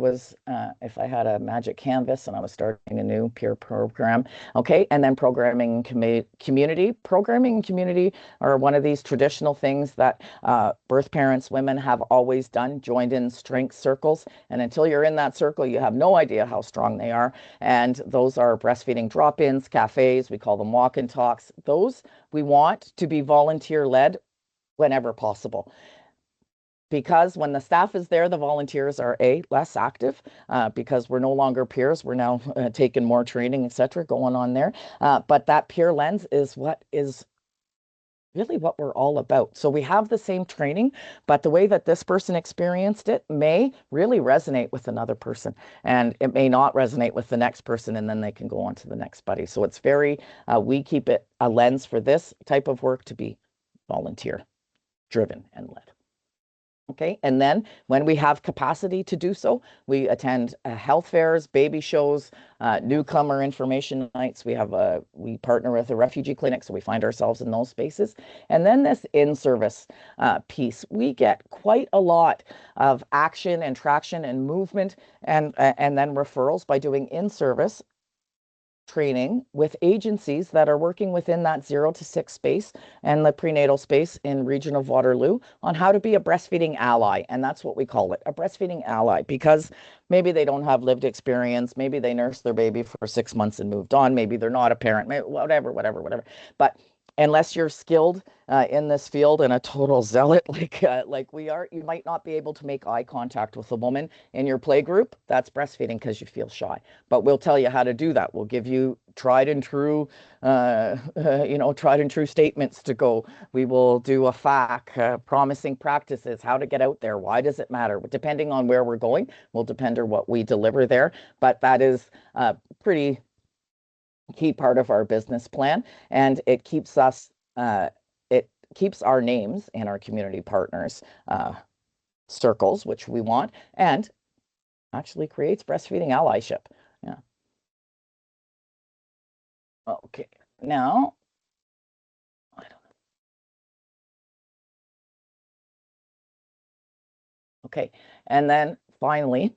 had a magic canvas and I was starting a new peer program. Okay, and then programming community. Programming and community are one of these traditional things that birth parents, women have always done, joined in strength circles. And until you're in that circle, you have no idea how strong they are. And those are breastfeeding drop-ins, cafes, we call them walk-in talks. Those we want to be volunteer-led whenever possible. Because when the staff is there, the volunteers are less active because we're no longer peers. We're now taking more training, etc., going on there. But that peer lens is what is really what we're all about. So we have the same training, but the way that this person experienced it may really resonate with another person, and it may not resonate with the next person, and then they can go on to the next buddy. So it's very, we keep it a lens for this type of work to be volunteer driven and led. Okay, and then when we have capacity to do so, we attend health fairs, baby shows, newcomer information nights. We partner with a refugee clinic, so we find ourselves in those spaces. And then this in-service piece, we get quite a lot of action and traction and movement, and then referrals by doing in-service training with agencies that are working within that 0 to 6 space and the prenatal space in region of Waterloo on how to be a breastfeeding ally. And that's what we call it, a breastfeeding ally, because maybe they don't have lived experience. Maybe they nursed their baby for 6 months and moved on. Maybe they're not a parent, whatever. But unless you're skilled in this field and a total zealot like we are, you might not be able to make eye contact with a woman in your play group. That's breastfeeding because you feel shy. But we'll tell you how to do that. We'll give you tried and true statements to go. We will do a FAQ, promising practices, how to get out there. Why does it matter? Depending on where we're going, will depend on what we deliver there. But that is pretty key part of our business plan, and it keeps us it keeps our names in our community partners circles, which we want, and actually creates breastfeeding allyship. Yeah. Okay. Now, I don't know. Okay. And then finally,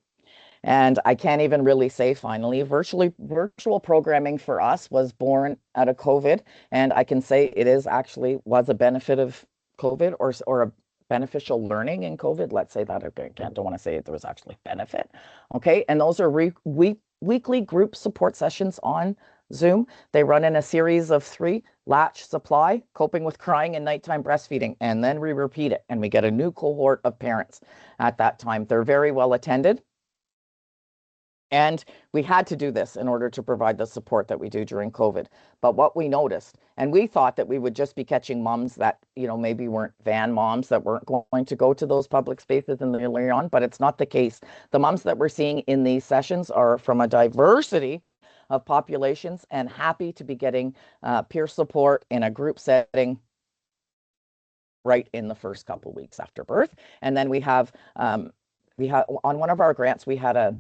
and I can't even really say finally, virtual programming for us was born out of COVID. And I can say it is actually was a benefit of COVID or a beneficial learning in COVID. Let's say that again. Don't want to say there was actually benefit. Okay. And those are weekly group support sessions on Zoom. They run in a series of 3: latch, supply, coping with crying, and nighttime breastfeeding. And then we repeat it and we get a new cohort of parents at that time. They're very well attended. And we had to do this in order to provide the support that we do during COVID. But what we noticed, and we thought that we would just be catching moms that, maybe weren't van moms that weren't going to go to those public spaces in the early on, but it's not the case. The moms that we're seeing in these sessions are from a diversity of populations and happy to be getting peer support in a group setting right in the first couple of weeks after birth. And then we have on one of our grants, we had a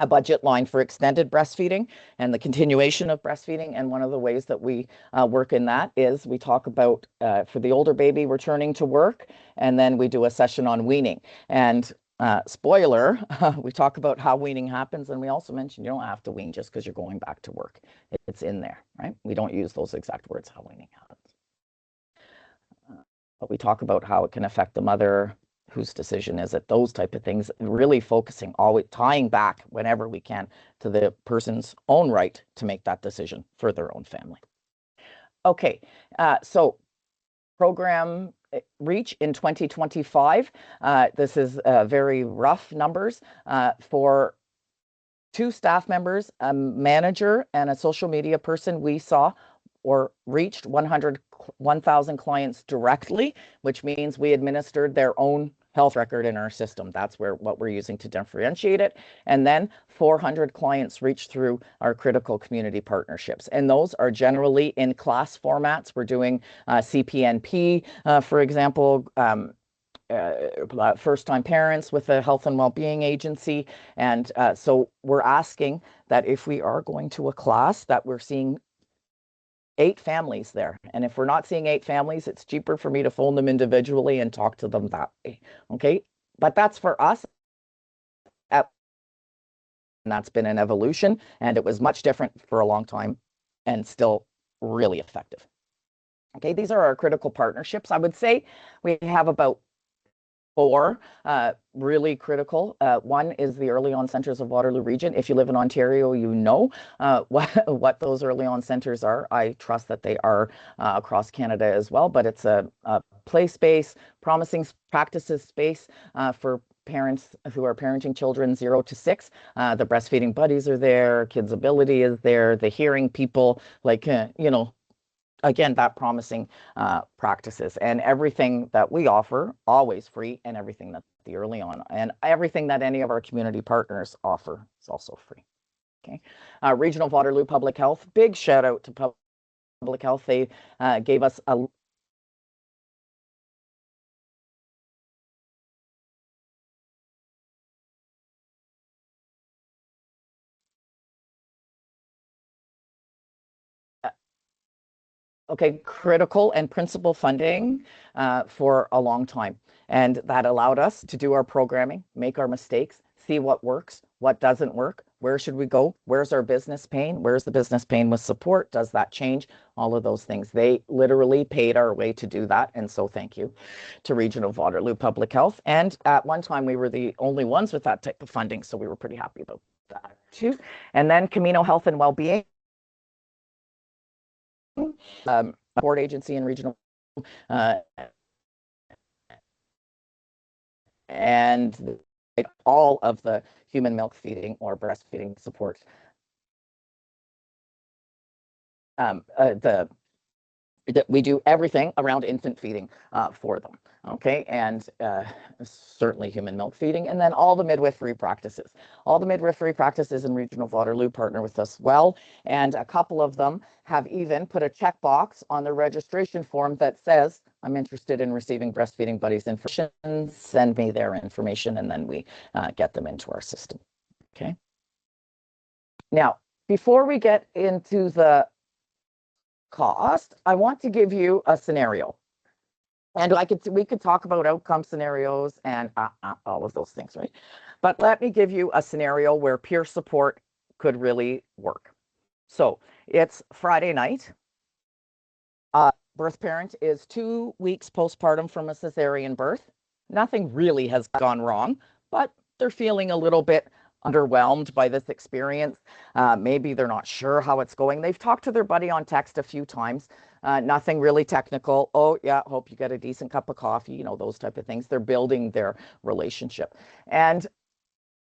budget line for extended breastfeeding and the continuation of breastfeeding. And one of the ways that we work in that is we talk about for the older baby returning to work, and then we do a session on weaning. And spoiler, we talk about how weaning happens, and we also mention you don't have to wean just because you're going back to work. It's in there, right? We don't use those exact words, how weaning happens. But we talk about how it can affect the mother, whose decision is it, those type of things, really focusing, always tying back whenever we can to the person's own right to make that decision for their own family. Okay, so program reach in 2025. This is very rough numbers for 2 staff members, a manager, and a social media person. We saw or reached 1,000 clients directly, which means we administered their own health record in our system. That's what we're using to differentiate it. And then 400 clients reached through our critical community partnerships. And those are generally in class formats. We're doing CPNP, for example, first-time parents with a health and well-being agency. And so we're asking that if we are going to a class that we're seeing 8 families there. And if we're not seeing 8 families, it's cheaper for me to phone them individually and talk to them that way. Okay. But that's for us. And that's been an evolution, and it was much different for a long time and still really effective. Okay. These are our critical partnerships. I would say we have about 4 really critical. One is the early on centers of Waterloo Region. If you live in Ontario, you know what those early on centers are. I trust that they are across Canada as well, but it's a play space, promising practices space for parents who are parenting children 0 to 6. The breastfeeding buddies are there, Kids Ability is there, the hearing people, like, again, that promising practices, and everything that we offer, always free, and everything that the early on, and everything that any of our community partners offer is also free. Okay. Regional Waterloo Public Health, big shout out to Public Health. They gave us a critical and principal funding for a long time. And that allowed us to do our programming, make our mistakes, see what works, what doesn't work, where should we go, where's our business pain, where's the business pain with support, does that change, all of those things. They literally paid our way to do that. And so thank you to Regional Waterloo Public Health. And at one time, we were the only ones with that type of funding. So we were pretty happy about that too. And then Camino Health and Wellbeing. Board agency and regional and all of the human milk feeding or breastfeeding support. The we do everything around infant feeding for them. Okay, and certainly human milk feeding, and then all the midwifery practices. All the midwifery practices in Region of Waterloo partner with us well, and a couple of them have even put a checkbox on their registration form that says, I'm interested in receiving Breastfeeding Buddies information, send me their information, and then we get them into our system. Okay. Now, before we get into the cost, I want to give you a scenario. And we could talk about outcome scenarios and all of those things, right? But let me give you a scenario where peer support could really work. So it's Friday night. Birth parent is 2 weeks postpartum from a cesarean birth. Nothing really has gone wrong, but they're feeling a little bit underwhelmed by this experience. Maybe they're not sure how it's going. They've talked to their buddy on text a few times. Nothing really technical. Oh, yeah, hope you get a decent cup of coffee, you know, those type of things. They're building their relationship. And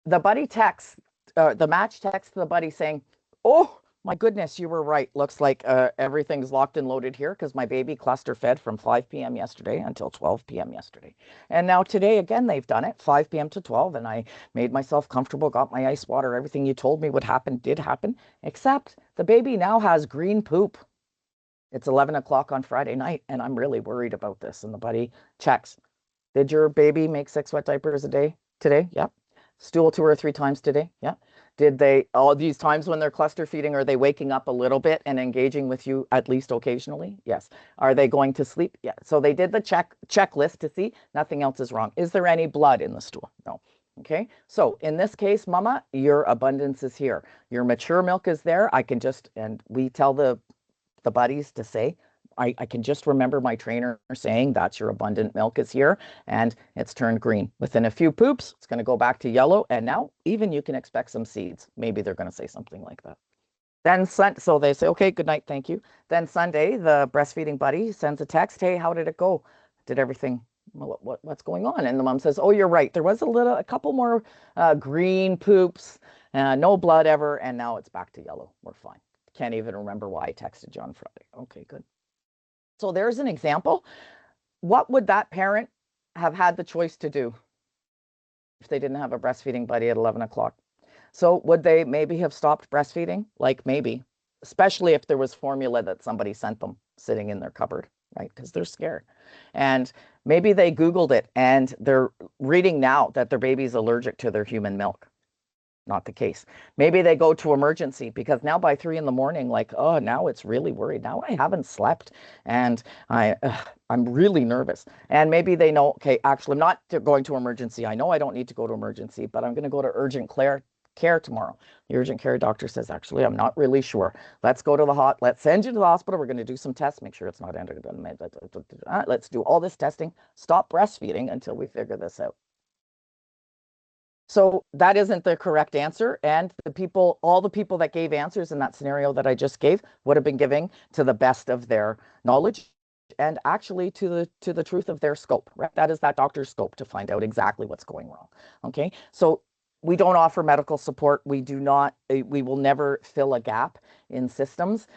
the buddy texts, the match texts the buddy saying, oh, my goodness, you were right. Looks like everything's locked and loaded here because my baby cluster fed from 5 p.m. yesterday until 12 p.m. yesterday. And now today, again, they've done it 5 p.m. to 12. And I made myself comfortable, got my ice water. Everything you told me would happen did happen, except the baby now has green poop. It's 11 o'clock on Friday night, and I'm really worried about this. And the buddy checks. Did your baby make 6 wet diapers a day today? Yep. Stool 2 or 3 times today? Yeah. Did they, all these times when they're cluster feeding, are they waking up a little bit and engaging with you at least occasionally? Yes. Are they going to sleep? Yeah. So they did the checklist to see nothing else is wrong. Is there any blood in the stool? No. Okay. So in this case, mama, your abundance is here. Your mature milk is there. I can just, and we tell the buddies to say, I can just remember my trainer saying that's your abundant milk is here, and it's turned green. Within a few poops, it's going to go back to yellow, and now even you can expect some seeds. Maybe they're going to say something like that. Then so they say, okay, good night, thank you. Then Sunday, the breastfeeding buddy sends a text, hey, how did it go? Did everything, what's going on? And the mom says, oh, you're right. There was a couple more green poops, no blood ever, and now it's back to yellow. We're fine. Can't even remember why I texted you on Friday. Okay, good. So there's an example. What would that parent have had the choice to do if they didn't have a breastfeeding buddy at 11 o'clock? So would they maybe have stopped breastfeeding? Like maybe, especially if there was formula that somebody sent them sitting in their cupboard, right? Because they're scared. And maybe they Googled it and they're reading now that their baby's allergic to their human milk. Not the case. Maybe they go to emergency because now by 3 in the morning, like, oh, now it's really worried. Now I haven't slept and I'm really nervous. And maybe they know, okay, actually, I'm not going to emergency. I know I don't need to go to emergency, but I'm going to go to urgent care tomorrow. The urgent care doctor says, actually, I'm not really sure. Let's go to let's send you to the hospital. We're going to do some tests, make sure it's not entered. Let's do all this testing. Stop breastfeeding until we figure this out. So that isn't the correct answer. And all the people that gave answers in that scenario that I just gave would have been giving to the best of their knowledge and actually to the truth of their scope, right? That is that doctor's scope to find out exactly what's going wrong. Okay. So we don't offer medical support. We will never fill a gap in systems.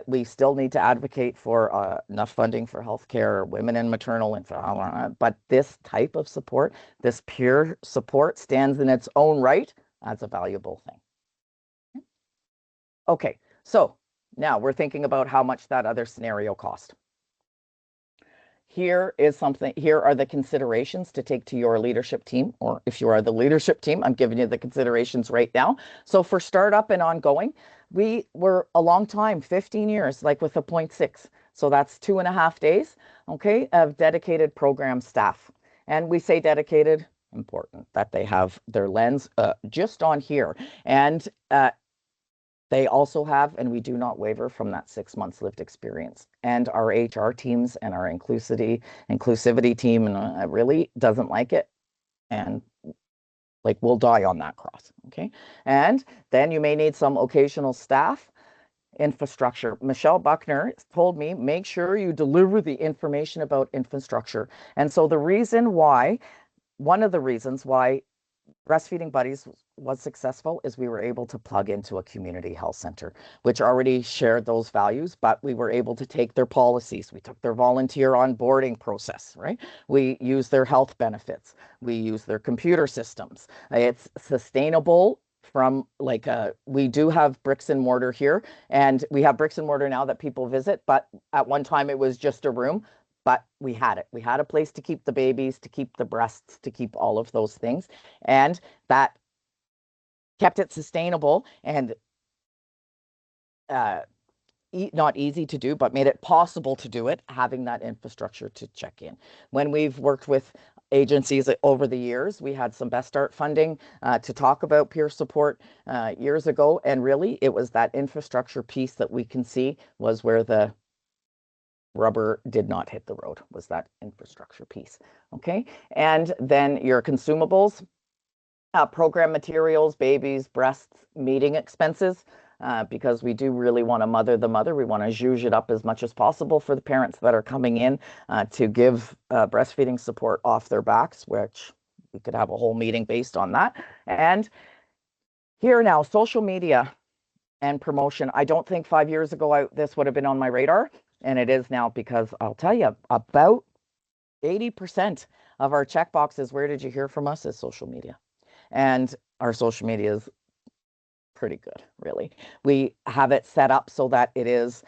We still need to advocate for enough funding for healthcare, women and maternal, but this type of support, this peer support stands in its own right as a valuable thing. Okay, so now we're thinking about how much that other scenario cost. Here are the considerations to take to your leadership team, or if you are the leadership team, I'm giving you the considerations right now. So for startup and ongoing, we were a long time, 15 years, like with a 0.6. So that's 2.5 days, okay, of dedicated program staff. And we say dedicated, important, that they have their lens just on here. And they also have, and we do not waver from that 6 months lived experience. And our HR teams and our inclusivity team really doesn't like it. And like we'll die on that cross, okay? And then you may need some occasional staff infrastructure. Michelle Buckner told me, make sure you deliver the information about infrastructure. And so one of the reasons why Breastfeeding Buddies was successful is we were able to plug into a community health center, which already shared those values, but we were able to take their policies. We took their volunteer onboarding process, right? We use their health benefits. We use their computer systems. It's sustainable from like we do have bricks and mortar here, and we have bricks and mortar now that people visit, but at one time it was just a room. But we had it. We had a place to keep the babies, to keep the breasts, to keep all of those things. And that kept it sustainable and not easy to do, but made it possible to do it, having that infrastructure to check in. When we've worked with agencies over the years, we had some Best Start funding to talk about peer support years ago. And really, it was that infrastructure piece that we can see was where the rubber did not hit the road, was that infrastructure piece. Okay. And then your consumables, program materials, babies, breasts, meeting expenses, because we do really want to mother the mother. We want to zhuzh it up as much as possible for the parents that are coming in to give breastfeeding support off their backs, which we could have a whole meeting based on that. And here now, social media and promotion. I don't think 5 years ago this would have been on my radar, and it is now, because I'll tell you, about 80% of our check boxes, where did you hear from us, is social media. And our social media is pretty good, really. We have it set up so that it is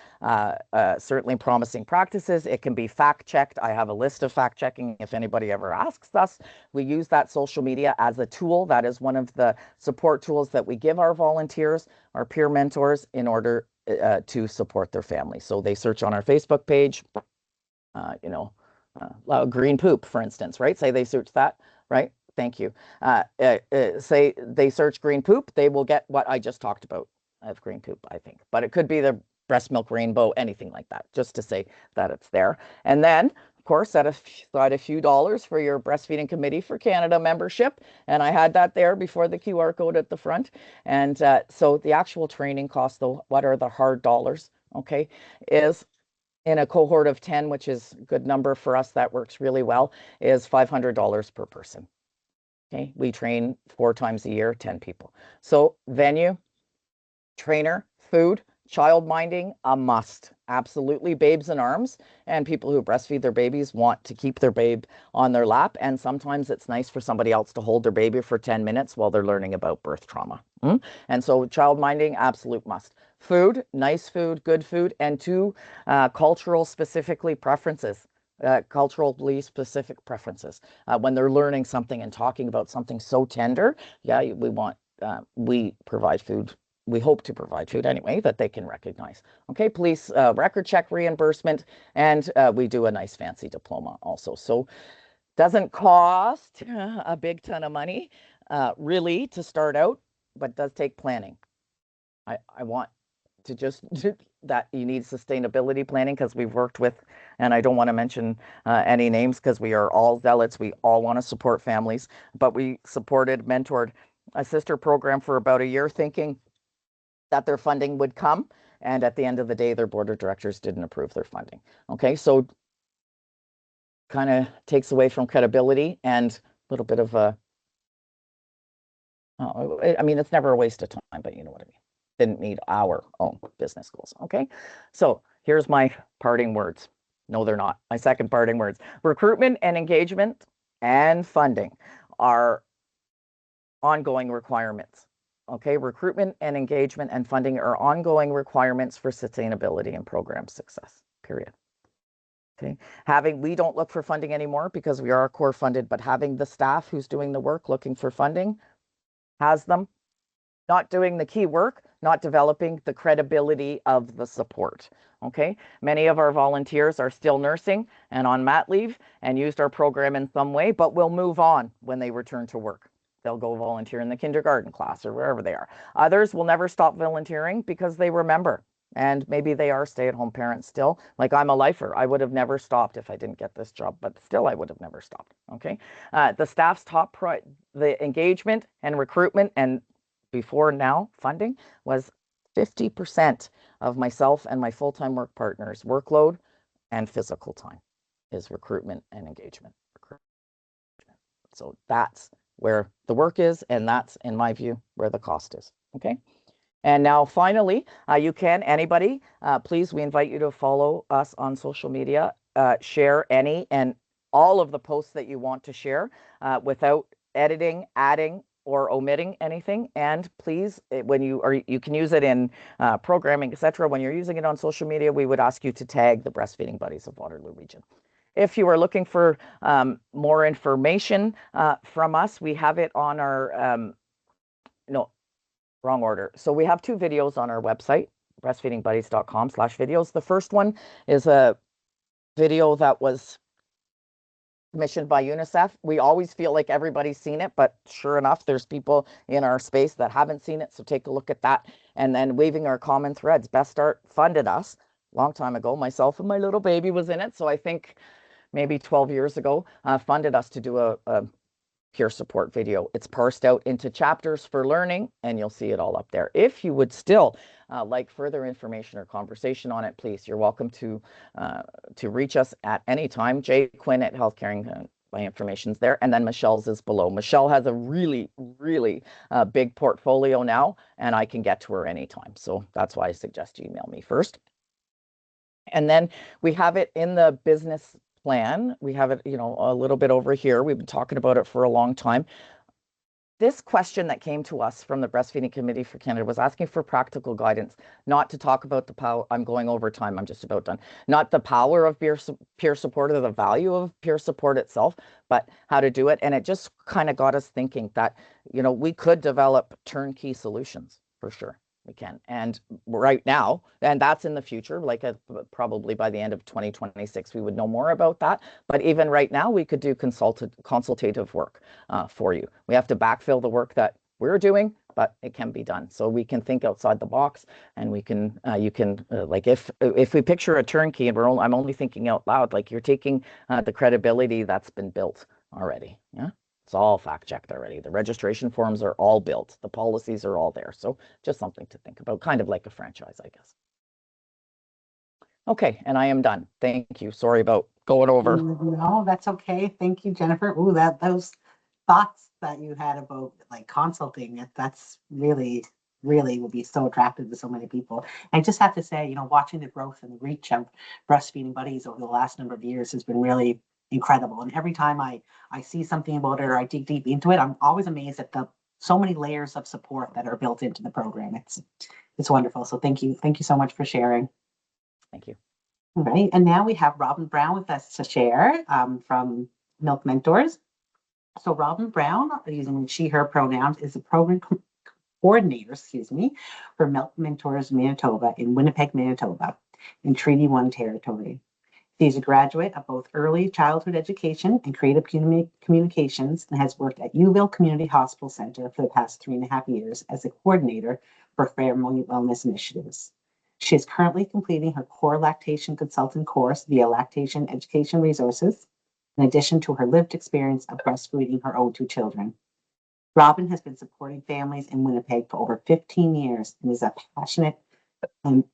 certainly promising practices. It can be fact checked. I have a list of fact checking if anybody ever asks us. We use that social media as a tool. That is one of the support tools that we give our volunteers, our peer mentors, in order to support their family. So they search on our Facebook page, green poop, for instance, right? Say they search that, right? Thank you. Say they search green poop, they will get what I just talked about of green poop, I think. But it could be the breast milk rainbow, anything like that, just to say that it's there. And then, of course, set aside a few dollars for your Breastfeeding Committee for Canada membership. And I had that there before the QR code at the front. And so the actual training cost, though, what are the hard dollars, okay, is in a cohort of 10, which is a good number for us, that works really well, is $500 per person. Okay, we train 4 times a year, 10 people. So venue, trainer, food, child minding, a must. Absolutely. Babes in arms, and people who breastfeed their babies want to keep their babe on their lap. And sometimes it's nice for somebody else to hold their baby for 10 minutes while they're learning about birth trauma. And so child minding, absolute must. Food, nice food, good food, and 2 cultural specifically preferences. Culturally specific preferences when they're learning something and talking about something so tender. Yeah, we provide food. We hope to provide food anyway that they can recognize. Okay, police record check reimbursement, and we do a nice fancy diploma also. So doesn't cost a big ton of money really to start out, but does take planning. I want to just that you need sustainability planning, because we've worked with, and I don't want to mention any names because we are all zealots. We all want to support families, but we mentored a sister program for about a year, thinking that their funding would come. And at the end of the day, their board of directors didn't approve their funding. Okay, so kind of takes away from credibility and a little bit of a, I mean, it's never a waste of time, but you know what I mean. Didn't meet our own business goals. Okay, so here's my parting words. No, they're not. My second parting words. Recruitment and engagement and funding are ongoing requirements. Okay, recruitment and engagement and funding are ongoing requirements for sustainability and program success, period. Okay, we don't look for funding anymore because we are core funded, but having the staff who's doing the work looking for funding has them not doing the key work, not developing the credibility of the support. Okay, many of our volunteers are still nursing and on mat leave and used our program in some way, but will move on when they return to work. They'll go volunteer in the kindergarten class or wherever they are. Others will never stop volunteering because they remember, and maybe they are stay-at-home parents still. Like, I'm a lifer. I would have never stopped if I didn't get this job, but still I would have never stopped. Okay, the staff's the engagement and recruitment and before now funding was 50% of myself and my full-time work partners' workload and physical time is recruitment and engagement. So that's where the work is, and that's, in my view, where the cost is. Okay. And now finally, anybody, please, we invite you to follow us on social media, share any and all of the posts that you want to share without editing, adding, or omitting anything. And please, when you can use it in programming, etc. When you're using it on social media, we would ask you to tag the Breastfeeding Buddies of Waterloo Region. If you are looking for more information from us, we have it on our, no, wrong order. So we have 2 videos on our website, breastfeedingbuddies.com/videos. The first one is a video that was commissioned by UNICEF. We always feel like everybody's seen it, but sure enough, there's people in our space that haven't seen it. So take a look at that. And then Weaving Our Common Threads. Best Start funded us a long time ago. Myself and my little baby was in it. So I think maybe 12 years ago, funded us to do a peer support video. It's parsed out into chapters for learning, and you'll see it all up there. If you would still like further information or conversation on it, please, you're welcome to reach us at any time. Jay Quinn at Health Caring, my information's there, and then Michelle's is below. Michelle has a really, really big portfolio now, and I can get to her anytime. So that's why I suggest you email me first. And then we have it in the business plan. We have it, a little bit over here. We've been talking about it for a long time. This question that came to us from the Breastfeeding Committee for Canada was asking for practical guidance, not to talk about the power. I'm going over time. I'm just about done. Not the power of peer support or the value of peer support itself, but how to do it. And it just kind of got us thinking that, we could develop turnkey solutions for sure. We can. And right now, and that's in the future, like probably by the end of 2026, we would know more about that. But even right now, we could do consultative work for you. We have to backfill the work that we're doing, but it can be done. So we can think outside the box, and we can, you can, like if we picture a turnkey, and I'm only thinking out loud, like you're taking the credibility that's been built already. Yeah. It's all fact checked already. The registration forms are all built. The policies are all there. So just something to think about, kind of like a franchise, I guess. Okay, and I am done. Thank you. Sorry about going over. No, that's okay. Thank you, Jennifer. Ooh, those thoughts that you had about like consulting, that's really, really will be so attractive to so many people. I just have to say, watching the growth and the reach of Breastfeeding Buddies over the last number of years has been really incredible. And every time I see something about it or I dig deep into it, I'm always amazed at the so many layers of support that are built into the program. It's wonderful. So thank you so much for sharing. Thank you. All right, and now we have Robin Brown with us to share from Milk Mentors. So Robin Brown, using she, her pronouns, is a program coordinator, for Milk Mentors Manitoba in Winnipeg, Manitoba, in Treaty 1 territory. She's a graduate of both early childhood education and creative communications, and has worked at Uville Community Hospital Center for the past 3.5 years as a coordinator for family wellness initiatives. She is currently completing her core lactation consultant course via Lactation Education Resources, in addition to her lived experience of breastfeeding her own 2 children. Robin has been supporting families in Winnipeg for over 15 years and is a passionate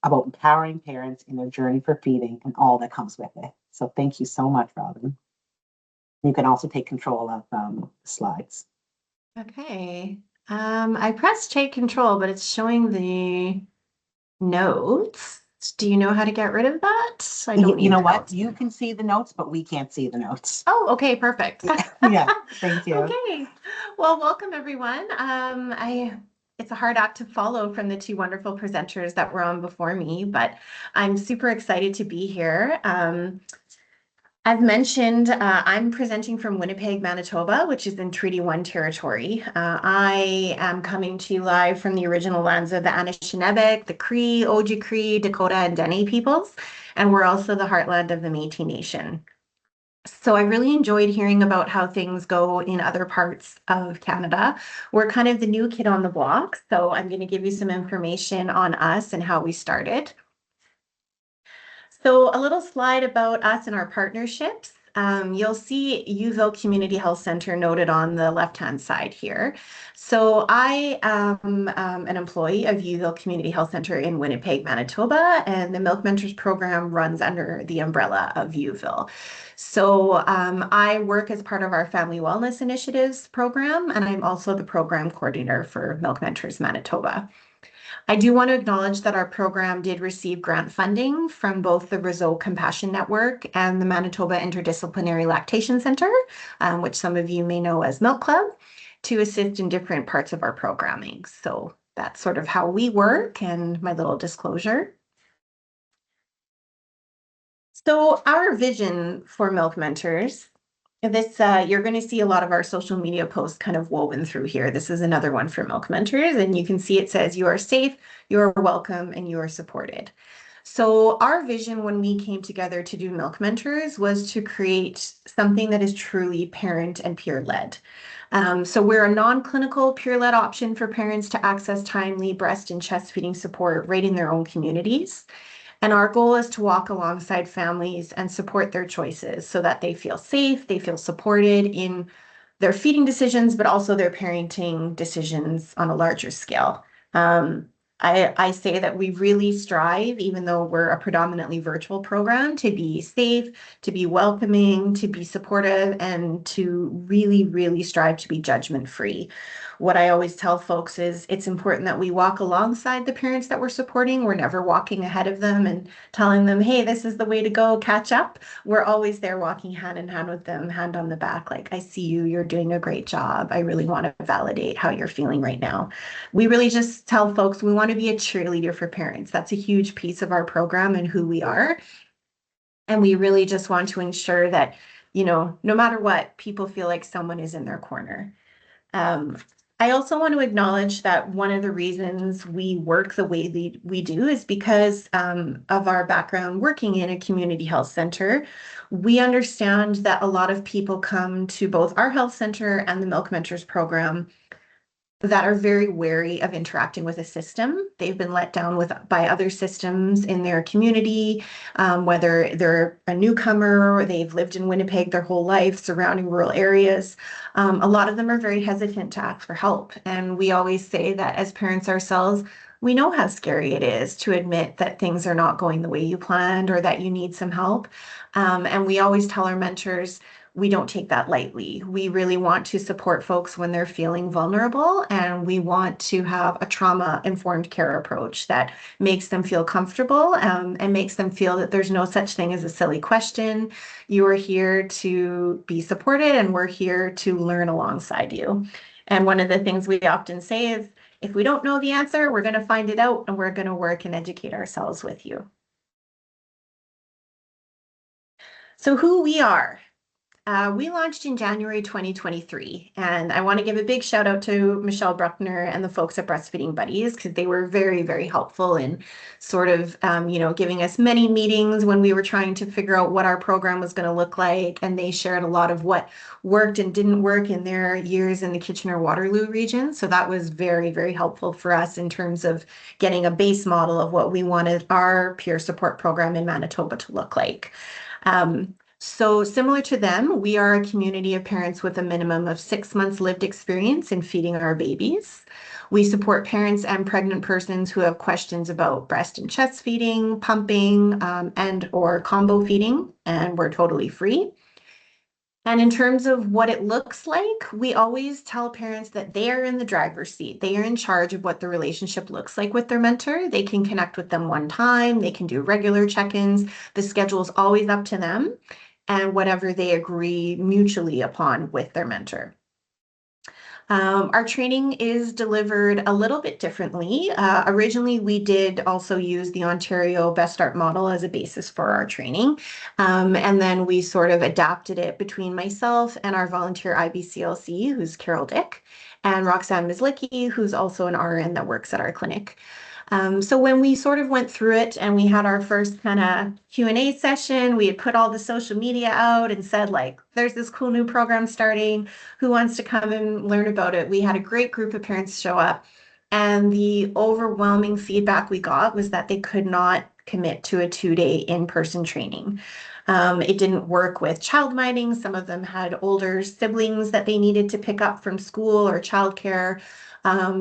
about empowering parents in their journey for feeding and all that comes with it. So thank you so much, Robin. You can also take control of the slides. Okay. I pressed take control, but it's showing the notes. Do you know how to get rid of that? I don't You know what? notes. You can see the notes, but we can't see the notes. Oh, okay, perfect. Yeah, thank you. Okay. Well, welcome everyone. It's a hard act to follow from the 2 wonderful presenters that were on before me, but I'm super excited to be here. As mentioned, I'm presenting from Winnipeg, Manitoba, which is in Treaty 1 territory. I am coming to you live from the original lands of the Anishinaabe, the Cree, Ojibwe, Dakota, and Dene peoples, and we're also the heartland of the Métis Nation. So I really enjoyed hearing about how things go in other parts of Canada. We're kind of the new kid on the block, so I'm going to give you some information on us and how we started. So a little slide about us and our partnerships. you'll see Uville Community Health Center noted on the left-hand side here. So I am an employee of Uville Community Health Center in Winnipeg, Manitoba, and the Milk Mentors program runs under the umbrella of Uville. So I work as part of our Family Wellness Initiatives program, and I'm also the program coordinator for Milk Mentors Manitoba. I do want to acknowledge that our program did receive grant funding from both the Roseau Compassion Network and the Manitoba Interdisciplinary Lactation Center, which some of you may know as Milk Club, to assist in different parts of our programming. So that's sort of how we work and my little disclosure. So our vision for Milk Mentors, this you're going to see a lot of our social media posts kind of woven through here. This is another one for Milk Mentors, and you can see it says you are safe, you are welcome, and you are supported. So our vision when we came together to do Milk Mentors was to create something that is truly parent and peer-led. So we're a non-clinical peer-led option for parents to access timely breast and chest feeding support right in their own communities. And our goal is to walk alongside families and support their choices so that they feel safe, they feel supported in their feeding decisions, but also their parenting decisions on a larger scale. I say that we really strive, even though we're a predominantly virtual program, to be safe, to be welcoming, to be supportive, and to really, really strive to be judgment-free. What I always tell folks is it's important that we walk alongside the parents that we're supporting. We're never walking ahead of them and telling them, hey, this is the way to go, catch up. We're always there walking hand in hand with them, hand on the back, like, I see you, you're doing a great job. I really want to validate how you're feeling right now. We really just tell folks we want to be a cheerleader for parents. That's a huge piece of our program and who we are. And we really just want to ensure that, no matter what, people feel like someone is in their corner. I also want to acknowledge that one of the reasons we work the way we do is because of our background working in a community health center. We understand that a lot of people come to both our health center and the Milk Mentors program that are very wary of interacting with a system. They've been let down by other systems in their community, whether they're a newcomer or they've lived in Winnipeg their whole life, surrounding rural areas. A lot of them are very hesitant to ask for help. And we always say that as parents ourselves, we know how scary it is to admit that things are not going the way you planned or that you need some help. And we always tell our mentors, we don't take that lightly. We really want to support folks when they're feeling vulnerable, and we want to have a trauma-informed care approach that makes them feel comfortable and makes them feel that there's no such thing as a silly question. You are here to be supported, and we're here to learn alongside you. And one of the things we often say is, if we don't know the answer, we're going to find it out, and we're going to work and educate ourselves with you. So who we are. We launched in January 2023, and I want to give a big shout out to Michelle Bruckner and the folks at Breastfeeding Buddies, because they were very, very helpful in sort of, giving us many meetings when we were trying to figure out what our program was going to look like, and they shared a lot of what worked and didn't work in their years in the Kitchener-Waterloo region. So that was very, very helpful for us in terms of getting a base model of what we wanted our peer support program in Manitoba to look like. So similar to them, we are a community of parents with a minimum of 6 months lived experience in feeding our babies. We support parents and pregnant persons who have questions about breast and chest feeding, pumping, and or combo feeding, and we're totally free. And in terms of what it looks like, we always tell parents that they are in the driver's seat. They are in charge of what the relationship looks like with their mentor. They can connect with them one time. They can do regular check-ins. The schedule is always up to them and whatever they agree mutually upon with their mentor. Our training is delivered a little bit differently. Originally, we did also use the Ontario Best Start model as a basis for our training. And then we sort of adapted it between myself and our volunteer IBCLC, who's Carol Dick, and Roxanne Mislicki, who's also an RN that works at our clinic. So when we sort of went through it and we had our first kind of Q&A session, we had put all the social media out and said, like, there's this cool new program starting. Who wants to come and learn about it? We had a great group of parents show up. And the overwhelming feedback we got was that they could not commit to a 2-day in-person training. It didn't work with child minding. Some of them had older siblings that they needed to pick up from school or childcare.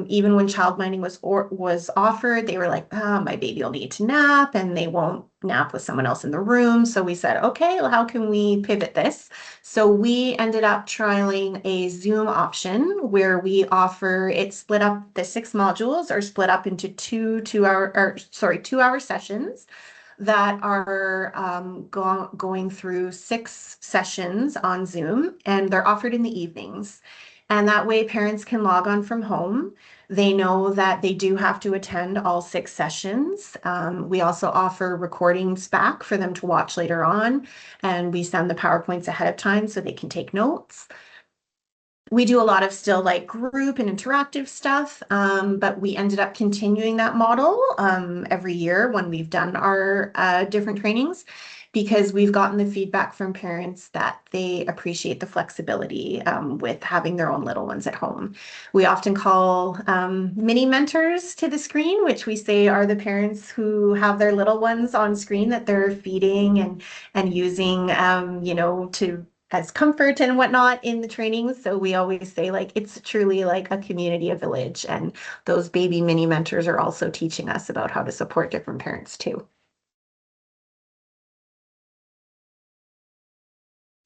Even when child minding was offered, they were like, oh, my baby will need to nap and they won't nap with someone else in the room. So we said, okay, well, how can we pivot this? So we ended up trialing a Zoom option where we offer it split up, the 6 modules are split up into 2 hour sessions that are going through 6 sessions on Zoom, and they're offered in the evenings. And that way parents can log on from home. They know that they do have to attend all 6 sessions. We also offer recordings back for them to watch later on, and we send the PowerPoints ahead of time so they can take notes. We do a lot of still like group and interactive stuff, but we ended up continuing that model every year when we've done our different trainings, because we've gotten the feedback from parents that they appreciate the flexibility with having their own little ones at home. We often call mini mentors to the screen, which we say are the parents who have their little ones on screen that they're feeding and using, to as comfort and whatnot in the trainings. So we always say like it's truly like a community, a village, and those baby mini mentors are also teaching us about how to support different parents too.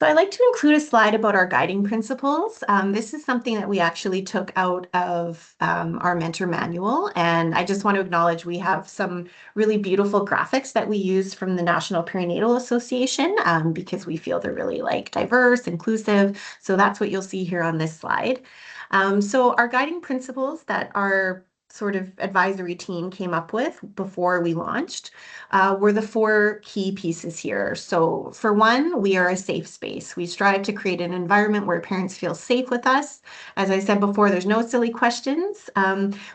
So I'd like to include a slide about our guiding principles. This is something that we actually took out of our mentor manual. And I just want to acknowledge we have some really beautiful graphics that we use from the National Perinatal Association because we feel they're really like diverse, inclusive. So that's what you'll see here on this slide. So our guiding principles that our sort of advisory team came up with before we launched were the 4 key pieces here. So for one, we are a safe space. We strive to create an environment where parents feel safe with us. As I said before, there's no silly questions.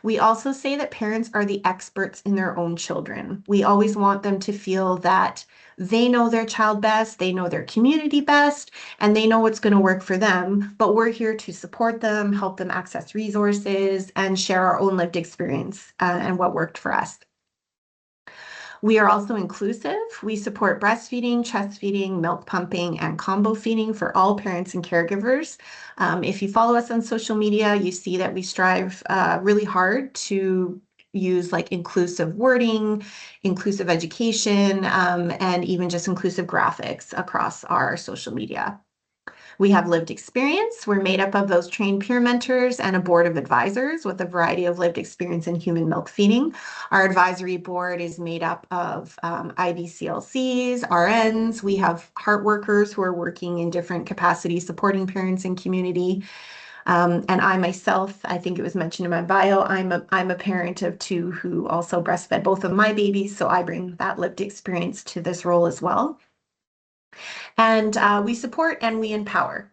We also say that parents are the experts in their own children. We always want them to feel that they know their child best, they know their community best, and they know what's going to work for them, but we're here to support them, help them access resources, and share our own lived experience and what worked for us. We are also inclusive. We support breastfeeding, chest feeding, milk pumping, and combo feeding for all parents and caregivers. If you follow us on social media, you see that we strive really hard to use like inclusive wording, inclusive education, and even just inclusive graphics across our social media. We have lived experience. We're made up of those trained peer mentors and a board of advisors with a variety of lived experience in human milk feeding. Our advisory board is made up of IBCLCs, RNs. We have heart workers who are working in different capacities supporting parents and community. And I myself, I think it was mentioned in my bio, I'm a parent of 2 who also breastfed both of my babies, so I bring that lived experience to this role as well. And we support and we empower.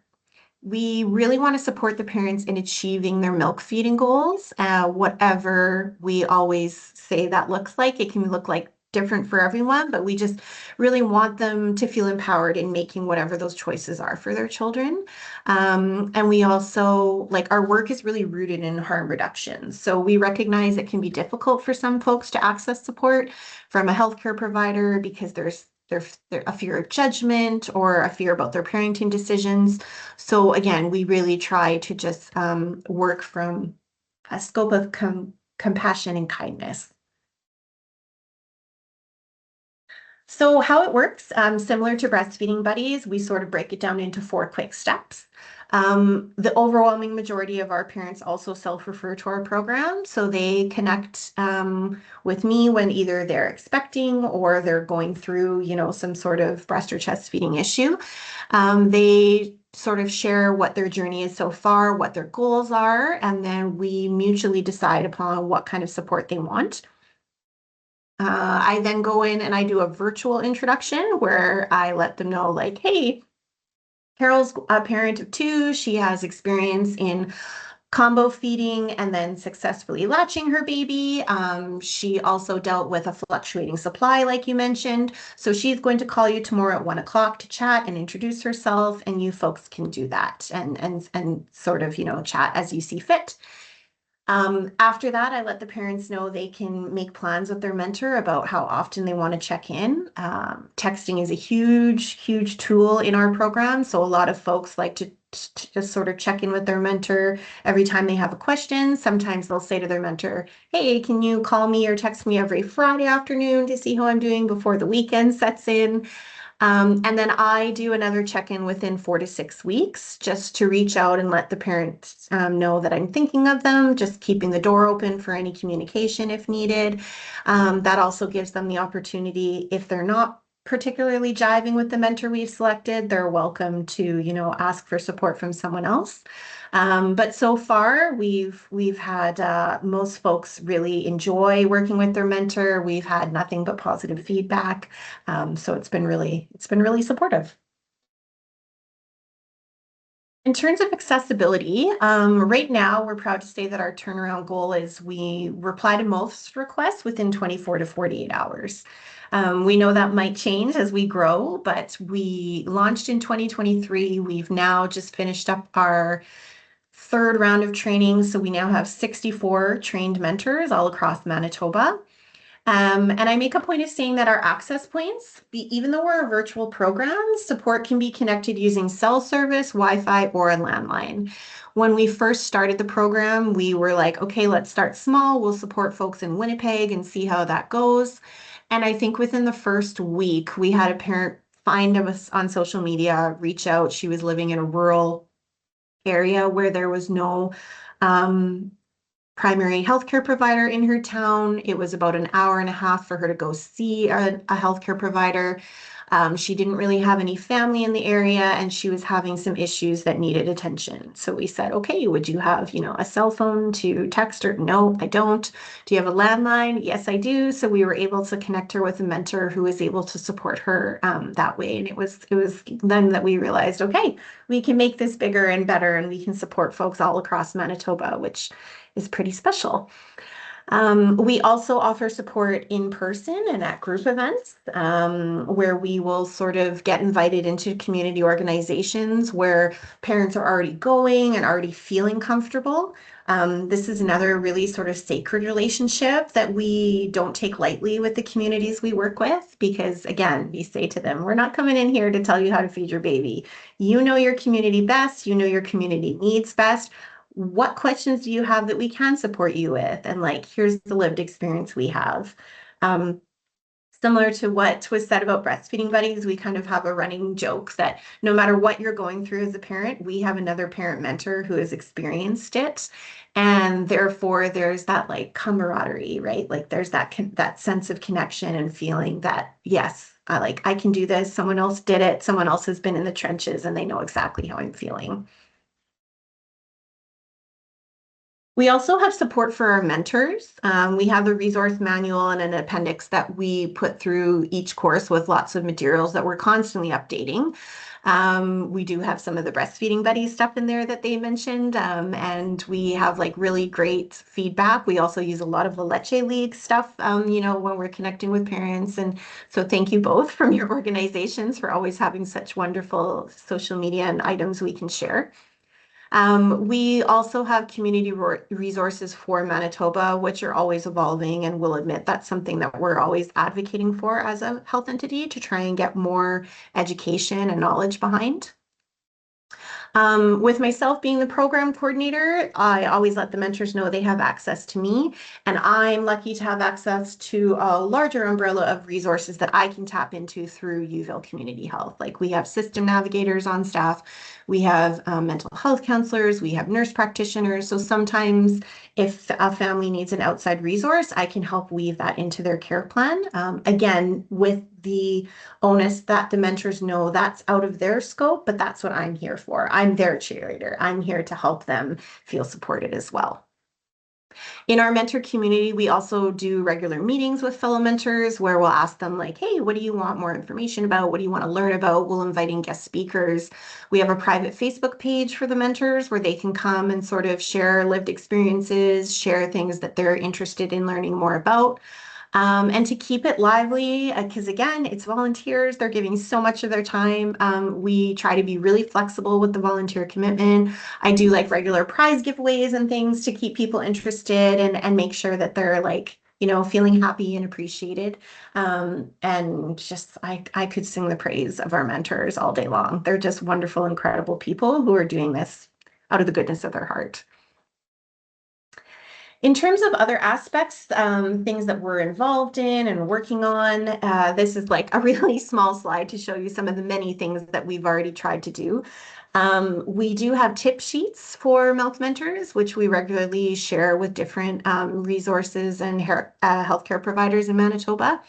We really want to support the parents in achieving their milk feeding goals, whatever we always say that looks like. It can look like different for everyone, but we just really want them to feel empowered in making whatever those choices are for their children. And we also, like, our work is really rooted in harm reduction. So we recognize it can be difficult for some folks to access support from a healthcare provider because there's a fear of judgment or a fear about their parenting decisions. So again, we really try to just work from a scope of compassion and kindness. So how it works, similar to Breastfeeding Buddies, we sort of break it down into 4 quick steps. The overwhelming majority of our parents also self-refer to our program, so they connect with me when either they're expecting or they're going through, some sort of breast or chest feeding issue. They sort of share what their journey is so far, what their goals are, and then we mutually decide upon what kind of support they want. I then go in and I do a virtual introduction where I let them know like, hey, Carol's a parent of 2. She has experience in combo feeding and then successfully latching her baby. She also dealt with a fluctuating supply, like you mentioned. So she's going to call you tomorrow at 1 o'clock to chat and introduce herself, and you folks can do that and sort of, chat as you see fit. After that, I let the parents know they can make plans with their mentor about how often they want to check in. Texting is a huge tool in our program. So a lot of folks like to just sort of check in with their mentor every time they have a question. Sometimes they'll say to their mentor, hey, can you call me or text me every Friday afternoon to see how I'm doing before the weekend sets in? And then I do another check-in within 4 to 6 weeks just to reach out and let the parents know that I'm thinking of them, just keeping the door open for any communication if needed. That also gives them the opportunity, if they're not particularly jiving with the mentor we've selected, they're welcome to, ask for support from someone else. But so far, we've had most folks really enjoy working with their mentor. We've had nothing but positive feedback. So it's been really supportive. In terms of accessibility, right now we're proud to say that our turnaround goal is we reply to most requests within 24 to 48 hours. We know that might change as we grow, but we launched in 2023. We've now just finished up our third round of training. So we now have 64 trained mentors all across Manitoba. And I make a point of saying that our access points, even though we're a virtual program, support can be connected using cell service, Wi-Fi, or a landline. When we first started the program, we were like, okay, let's start small. We'll support folks in Winnipeg and see how that goes. And I think within the first week, we had a parent find us on social media, reach out. She was living in a rural area where there was no primary healthcare provider in her town. It was about an hour and a half for her to go see a healthcare provider. She didn't really have any family in the area, and she was having some issues that needed attention. So we said, okay, would you have, a cell phone to text her? No, I don't. Do you have a landline? Yes, I do. So we were able to connect her with a mentor who was able to support her that way. And it was then that we realized, okay, we can make this bigger and better, and we can support folks all across Manitoba, which is pretty special. We also offer support in person and at group events, where we will sort of get invited into community organizations where parents are already going and already feeling comfortable. This is another really sort of sacred relationship that we don't take lightly with the communities we work with, because again, we say to them, we're not coming in here to tell you how to feed your baby. You know your community best, you know your community needs best. What questions do you have that we can support you with? And here's the lived experience we have. Similar to what was said about breastfeeding buddies, we kind of have a running joke that no matter what you're going through as a parent, we have another parent mentor who has experienced it. And therefore there's that camaraderie, right? There's that sense of connection and feeling that, yes, I can do this. Someone else did it. Someone else has been in the trenches and they know exactly how I'm feeling. We also have support for our mentors. We have a resource manual and an appendix that we put through each course with lots of materials that we're constantly updating. We do have some of the breastfeeding buddy stuff in there that they mentioned, and we have really great feedback. We also use a lot of the Leche League stuff, when we're connecting with parents. And so thank you both from your organizations for always having such wonderful social media and items we can share. We also have community resources for Manitoba, which are always evolving, and we'll admit that's something that we're always advocating for as a health entity to try and get more education and knowledge behind. With myself being the program coordinator, I always let the mentors know they have access to me, and I'm lucky to have access to a larger umbrella of resources that I can tap into through Uville Community Health. We have system navigators on staff, we have mental health counselors, we have nurse practitioners. So sometimes if a family needs an outside resource, I can help weave that into their care plan. Again, with the onus that the mentors know that's out of their scope, but that's what I'm here for. I'm their cheerleader. I'm here to help them feel supported as well. In our mentor community, we also do regular meetings with fellow mentors where we'll ask them hey, what do you want more information about? What do you want to learn about? We'll invite in guest speakers. We have a private Facebook page for the mentors where they can come and sort of share lived experiences, share things that they're interested in learning more about. And to keep it lively, because again, it's volunteers, they're giving so much of their time. We try to be really flexible with the volunteer commitment. I do like regular prize giveaways and things to keep people interested and make sure that they're like, feeling happy and appreciated. And just, I could sing the praise of our mentors all day long. They're just wonderful, incredible people who are doing this out of the goodness of their heart. In terms of other aspects, things that we're involved in and working on, this is like a really small slide to show you some of the many things that we've already tried to do. We do have tip sheets for milk mentors, which we regularly share with different resources and healthcare providers in Manitoba.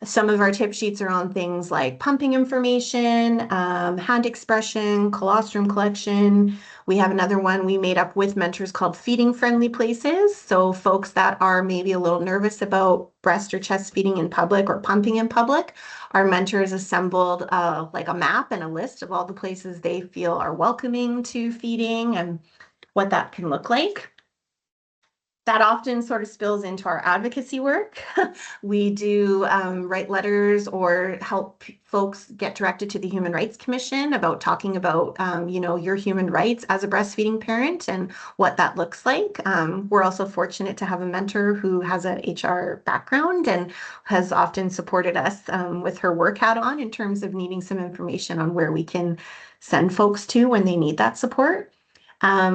Some of our tip sheets are on things like pumping information, hand expression, colostrum collection. We have another one we made up with mentors called feeding friendly places. So folks that are maybe a little nervous about breast or chest feeding in public or pumping in public, our mentors assembled like a map and a list of all the places they feel are welcoming to feeding and what that can look like. That often sort of spills into our advocacy work. We do write letters or help folks get directed to the Human Rights Commission about talking about, your human rights as a breastfeeding parent and what that looks like. We're also fortunate to have a mentor who has an HR background and has often supported us with her work hat on in terms of needing some information on where we can send folks to when they need that support.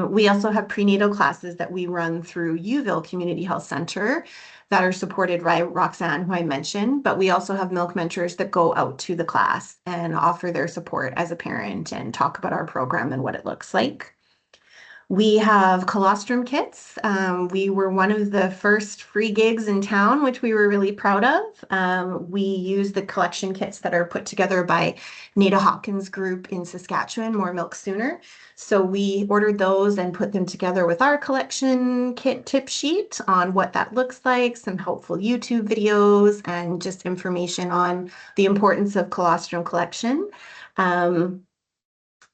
We also have prenatal classes that we run through Uville Community Health Center that are supported by Roxanne, who I mentioned, but we also have milk mentors that go out to the class and offer their support as a parent and talk about our program and what it looks like. We have colostrum kits. We were one of the first free gigs in town, which we were really proud of. We use the collection kits that are put together by Nada Hopkins Group in Saskatchewan, More Milk Sooner. So we ordered those and put them together with our collection kit tip sheet on what that looks like, some helpful YouTube videos, and just information on the importance of colostrum collection.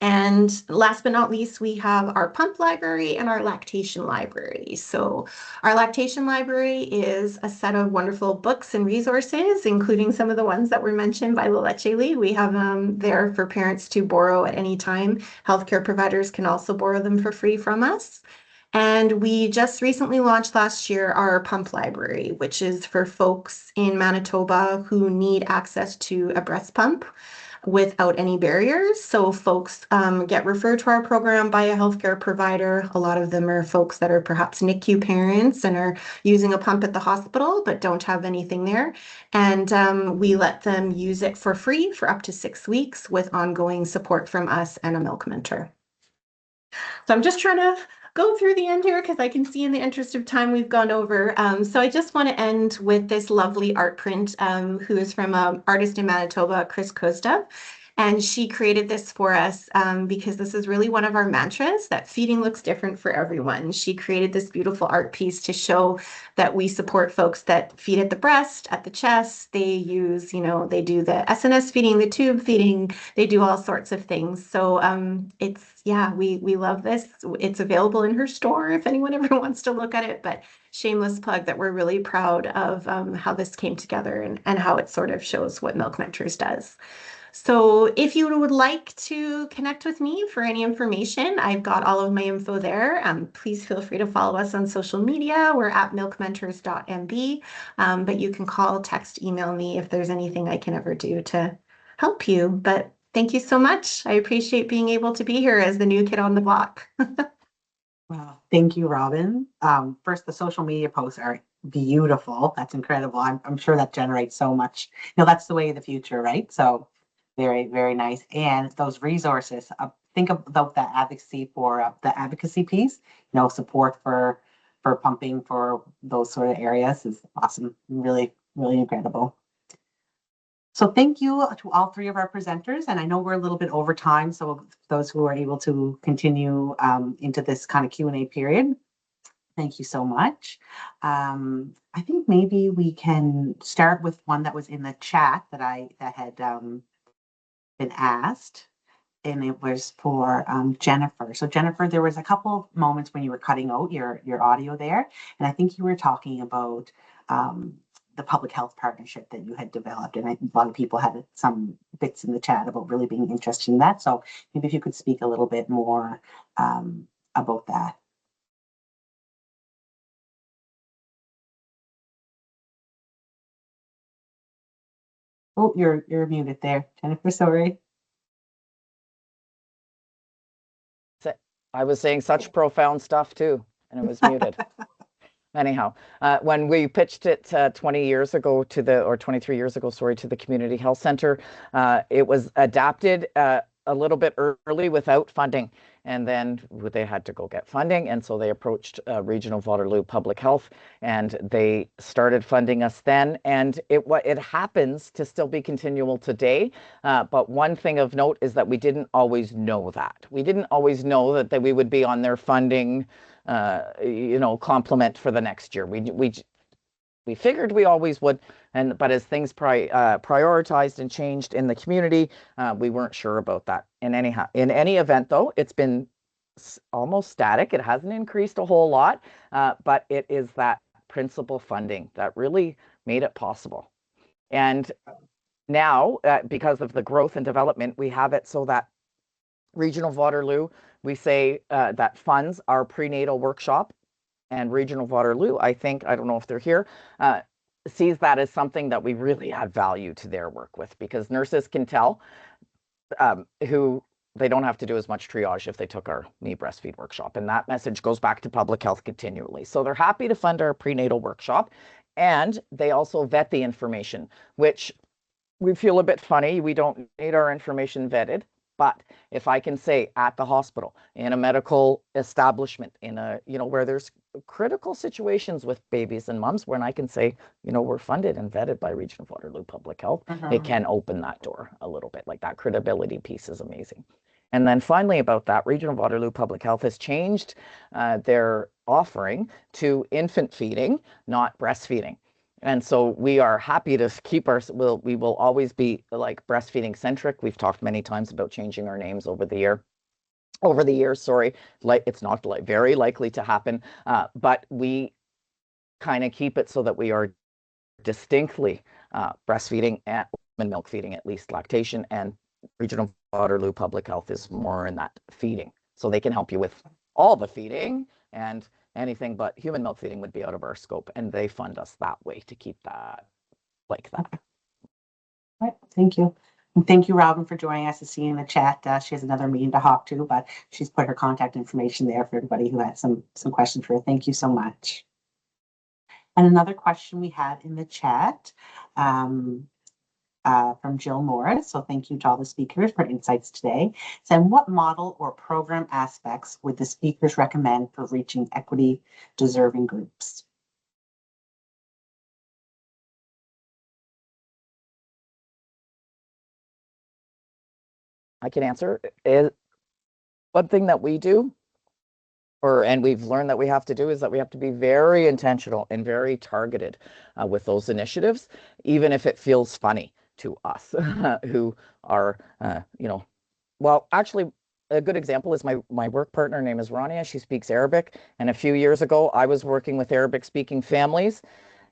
And last but not least, we have our pump library and our lactation library. So our lactation library is a set of wonderful books and resources, including some of the ones that were mentioned by La Leche Lee. We have them there for parents to borrow at any time. Healthcare providers can also borrow them for free from us. And we just recently launched last year our pump library, which is for folks in Manitoba who need access to a breast pump without any barriers. So folks get referred to our program by a healthcare provider. A lot of them are folks that are perhaps NICU parents and are using a pump at the hospital but don't have anything there. And we let them use it for free for up to 6 weeks with ongoing support from us and a milk mentor. So I'm just trying to go through the end here because I can see in the interest of time we've gone over. So I just want to end with this lovely art print who is from an artist in Manitoba, Chris Kozda. And she created this for us because this is really one of our mantras that feeding looks different for everyone. She created this beautiful art piece to show that we support folks that feed at the breast, at the chest. They use, they do the SNS feeding, the tube feeding, they do all sorts of things. So we love this. It's available in her store if anyone ever wants to look at it, but shameless plug that we're really proud of how this came together and how it sort of shows what Milk Mentors does. So if you would like to connect with me for any information, I've got all of my info there. Please feel free to follow us on social media. We're at milkmentors.mb, but you can call, text, email me if there's anything I can ever do to help you. But thank you so much. I appreciate being able to be here as the new kid on the block. Wow. Thank you, Robin. First, the social media posts are beautiful. That's incredible. I'm sure that generates so much. That's the way of the future, right? So very, very nice. And those resources, think about that advocacy for the advocacy piece, support for pumping for those sort of areas is awesome. Really, really incredible. So thank you to all three of our presenters. And I know we're a little bit over time, so those who are able to continue into this kind of Q&A period, thank you so much. I think maybe we can start with one that was in the chat that had been asked, and it was for Jennifer. So Jennifer, there was a couple of moments when you were cutting out your audio there, and I think you were talking about the public health partnership that you had developed. And I think a lot of people had some bits in the chat about really being interested in that. So maybe if you could speak a little bit more about that. Oh, you're muted there, Jennifer, sorry. I was saying such profound stuff too, and it was muted. Anyhow, when we pitched it 20 years ago to the, or 23 years ago, sorry, to the community health center, it was adapted a little bit early without funding. And then they had to go get funding. And so they approached Regional Waterloo Public Health and they started funding us then. And it happens to still be continual today. But one thing of note is that we didn't always know that. We didn't always know that we would be on their funding complement for the next year. We figured we always would, but as things prioritized and changed in the community, we weren't sure about that. And anyhow, in any event, though, it's been almost static. It hasn't increased a whole lot, but it is that principal funding that really made it possible. And now, because of the growth and development, we have it so that Regional Waterloo, we say that funds our prenatal workshop, and Regional Waterloo, I don't know if they're here, sees that as something that we really add value to their work with, because nurses can tell who they don't have to do as much triage if they took our Me Breastfeed workshop. And that message goes back to public health continually. So they're happy to fund our prenatal workshop. And they also vet the information, which we feel a bit funny. We don't need our information vetted. But if I can say at the hospital, in a medical establishment, in a, where there's critical situations with babies and moms, when I can say, we're funded and vetted by Regional Waterloo Public Health, it can open that door a little bit. Like, that credibility piece is amazing. And then finally, about that, Regional Waterloo Public Health has changed their offering to infant feeding, not breastfeeding. And so we are happy to keep we will always be like breastfeeding centric. We've talked many times about changing our names over the years, sorry. Like, it's not very likely to happen, but we kind of keep it so that we are distinctly breastfeeding and milk feeding, at least lactation, and Regional Waterloo Public Health is more in that feeding. So they can help you with all the feeding, and anything but human milk feeding would be out of our scope, and they fund us that way to keep that like that. All right, thank you. And thank you, Robin, for joining us to see in the chat. She has another meeting to hop to, but she's put her contact information there for everybody who had some questions for her. Thank you so much. And another question we had in the chat from Jill Morris. So thank you to all the speakers for insights today. So what model or program aspects would the speakers recommend for reaching equity deserving groups? I can answer. One thing that we do, and we've learned that we have to do, is that we have to be very intentional and very targeted with those initiatives, even if it feels funny to us who are, well, actually, a good example is my work partner. Her name is Rania. She speaks Arabic. And a few years ago, I was working with Arabic speaking families.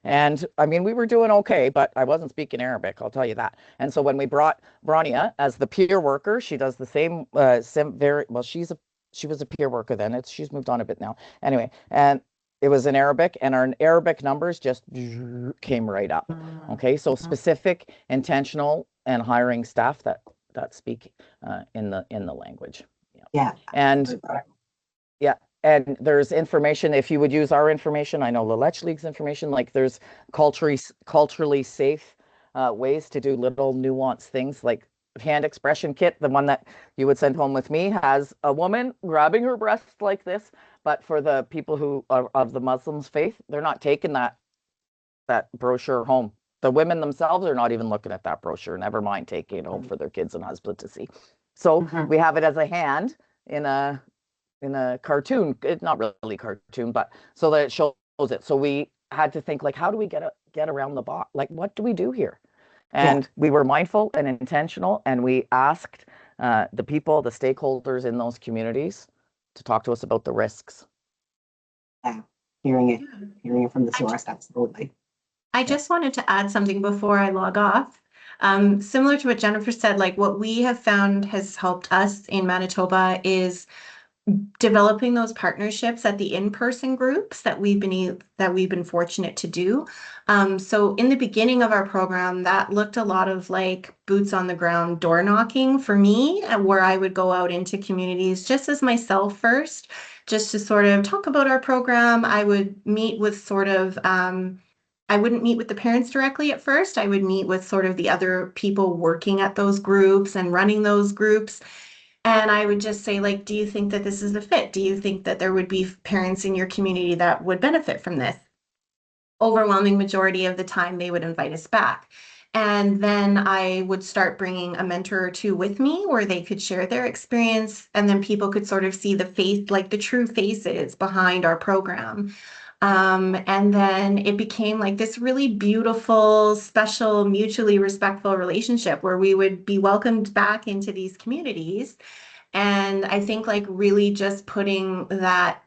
And I mean, we were doing okay, but I wasn't speaking Arabic, I'll tell you that. And so when we brought Brania as the peer worker, she does the same, well, she was a peer worker then. She's moved on a bit now. Anyway, and it was in Arabic, and our Arabic numbers just came right up. Okay, so specific, intentional, and hiring staff that speak in the language. Yeah. And yeah. And there's information, if you would use our information, I know La Leche League's information, like there's culturally safe ways to do little nuanced things, like hand expression kit, the one that you would send home with me, has a woman grabbing her breast like this, but for the people who are of the Muslims faith, they're not taking that brochure home. The women themselves are not even looking at that brochure, never mind taking it home for their kids and husband to see. So we have it as a hand in a cartoon. It's not really cartoon, but so that it shows it. So we had to think, like, how do we get around the box? Like, what do we do here? And we were mindful and intentional, and we asked the people, the stakeholders in those communities, to talk to us about the risks. Yeah, hearing it from the source, absolutely. I just wanted to add something before I log off. Similar to what Jennifer said, like what we have found has helped us in Manitoba is developing those partnerships at the in-person groups that we've been fortunate to do. So in the beginning of our program, that looked a lot of like boots on the ground door knocking for me, where I would go out into communities just as myself first, just to sort of talk about our program. I would meet with I wouldn't meet with the parents directly at first. I would meet with sort of the other people working at those groups and running those groups. And I would just say, like, do you think that this is a fit? Do you think that there would be parents in your community that would benefit from this? Overwhelming majority of the time, they would invite us back. And then I would start bringing a mentor or two with me where they could share their experience. And then people could sort of see the face, like the true faces behind our program. And then it became like this really beautiful, special, mutually respectful relationship where we would be welcomed back into these communities. And I think like really just putting that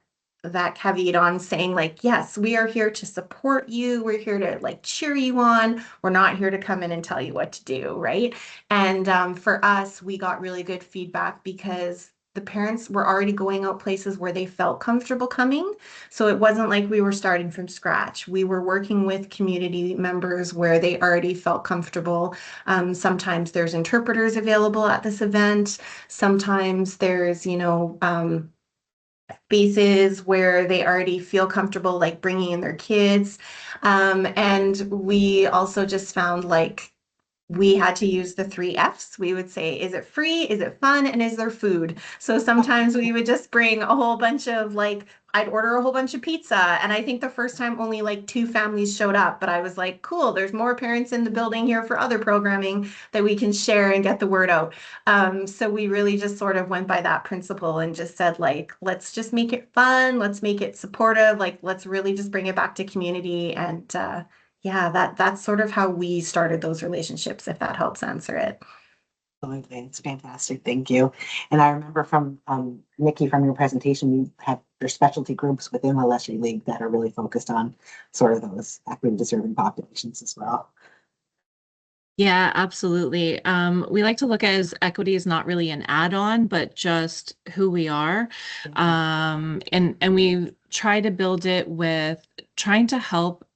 caveat on saying like, yes, we are here to support you. We're here to like cheer you on. We're not here to come in and tell you what to do, right? And for us, we got really good feedback because the parents were already going out places where they felt comfortable coming. So it wasn't like we were starting from scratch. We were working with community members where they already felt comfortable. Sometimes there's interpreters available at this event. Sometimes there's, spaces where they already feel comfortable, like bringing in their kids. And we also just found like we had to use the 3 F's. We would say, is it free? Is it fun? And is there food? So sometimes we would just bring a whole bunch of like, I'd order a whole bunch of pizza. And I think the first time only like 2 families showed up, but I was like, cool, there's more parents in the building here for other programming that we can share and get the word out. So we really just sort of went by that principle and just said like, let's just make it fun. Let's make it supportive. Like, let's really just bring it back to community. And yeah, that's sort of how we started those relationships, if that helps answer it. Absolutely. It's fantastic. Thank you. And I remember from Nikki, from your presentation, you have your specialty groups within the Leslie League that are really focused on sort of those equity deserving populations as well. Yeah, absolutely. We like to look at as equity is not really an add-on, but just who we are. And we try to build it with trying to help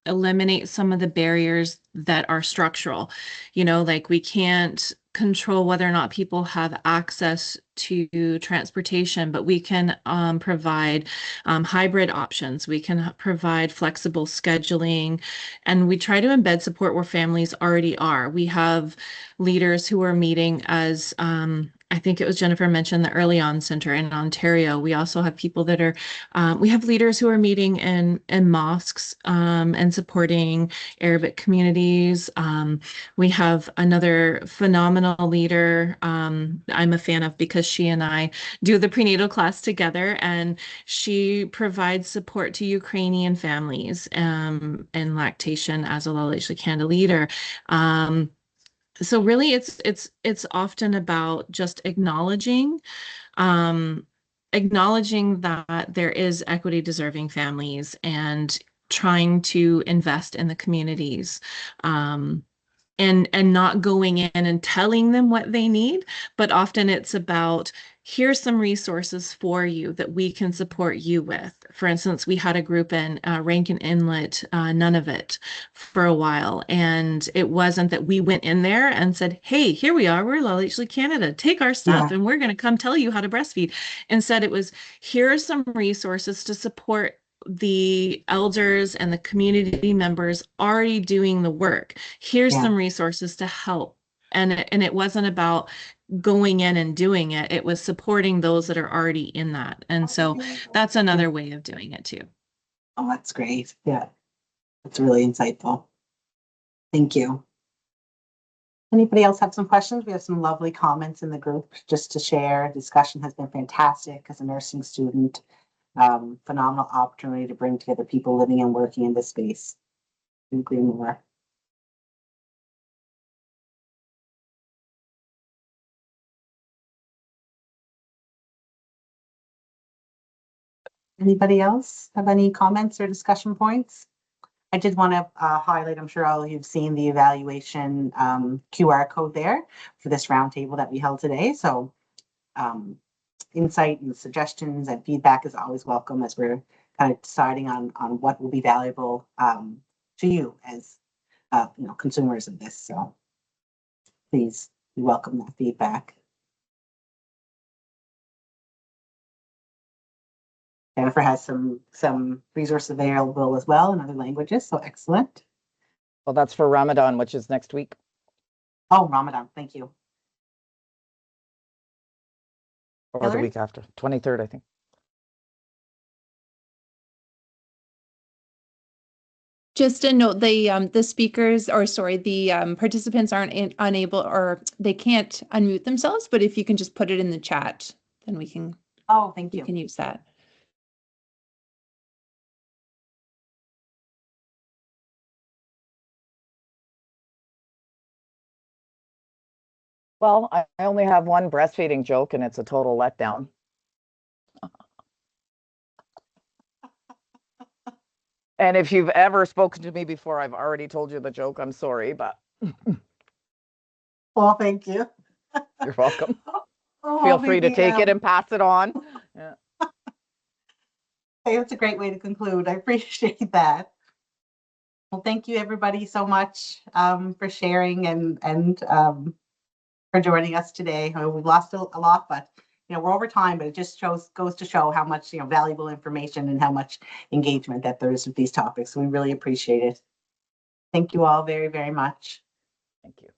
eliminate some of the barriers that are structural. Like we can't control whether or not people have access to transportation, but we can provide hybrid options. We can provide flexible scheduling, and we try to embed support where families already are. We have leaders who are meeting as I think it was Jennifer mentioned the Early On Center in Ontario. We also have people that are, we have leaders who are meeting in mosques and supporting Arabic communities. We have another phenomenal leader I'm a fan of because she and I do the prenatal class together, and she provides support to Ukrainian families in lactation as a La Leche Canada leader. So really it's often about just um, acknowledging that there is equity deserving families and trying to invest in the communities. And not going in and telling them what they need, but often it's about here's some resources for you that we can support you with. For instance, we had a group in Rankin Inlet, Nunavut, for a while, and it wasn't that we went in there and said, "Hey, here we are, we're La Leche Canada, take our stuff, Yeah. and we're going to come tell you how to breastfeed." Instead, it was here are some resources to support the elders and the community members already doing the work. Here's Yeah. some resources to help. And it wasn't about going in and doing it. It was supporting those that are already in that. And so that's another way of doing it too. Oh, that's great. Yeah. That's really insightful. Thank you. Anybody else have some questions? We have some lovely comments in the group just to share. Discussion has been fantastic as a nursing student. Phenomenal opportunity to bring together people living and working in this space. Couldn't agree more. Anybody else have any comments or discussion points? I did want to highlight, I'm sure all of you've seen the evaluation QR code there for this roundtable that we held today. So insight and suggestions and feedback is always welcome as we're kind of deciding on what will be valuable to you as consumers of this. So please, we welcome that feedback. Jennifer has some resources available as well in other languages, so excellent. Well, that's for Ramadan, which is next week. Oh, Ramadan, thank you. Or Hillary? the week after, 23rd, I think. Just a note, the speakers, or sorry, the participants aren't unable, or they can't unmute themselves, but if you can just put it in the chat, then we can Oh, thank you you. can use that. Well, I only have one breastfeeding joke, and it's a total letdown. And if you've ever spoken to me before, I've already told you the joke. I'm sorry, but Well, thank you. you're welcome. Oh, Feel free to take it and pass it on. Yeah. Hey, that's a great way to conclude. I appreciate that. Well, thank you everybody so much for sharing and for joining us today. We've lost a lot, but we're over time, but it just goes to show how much valuable information and how much engagement that there is with these topics. So we really appreciate it. Thank you all very, very much. Thank you.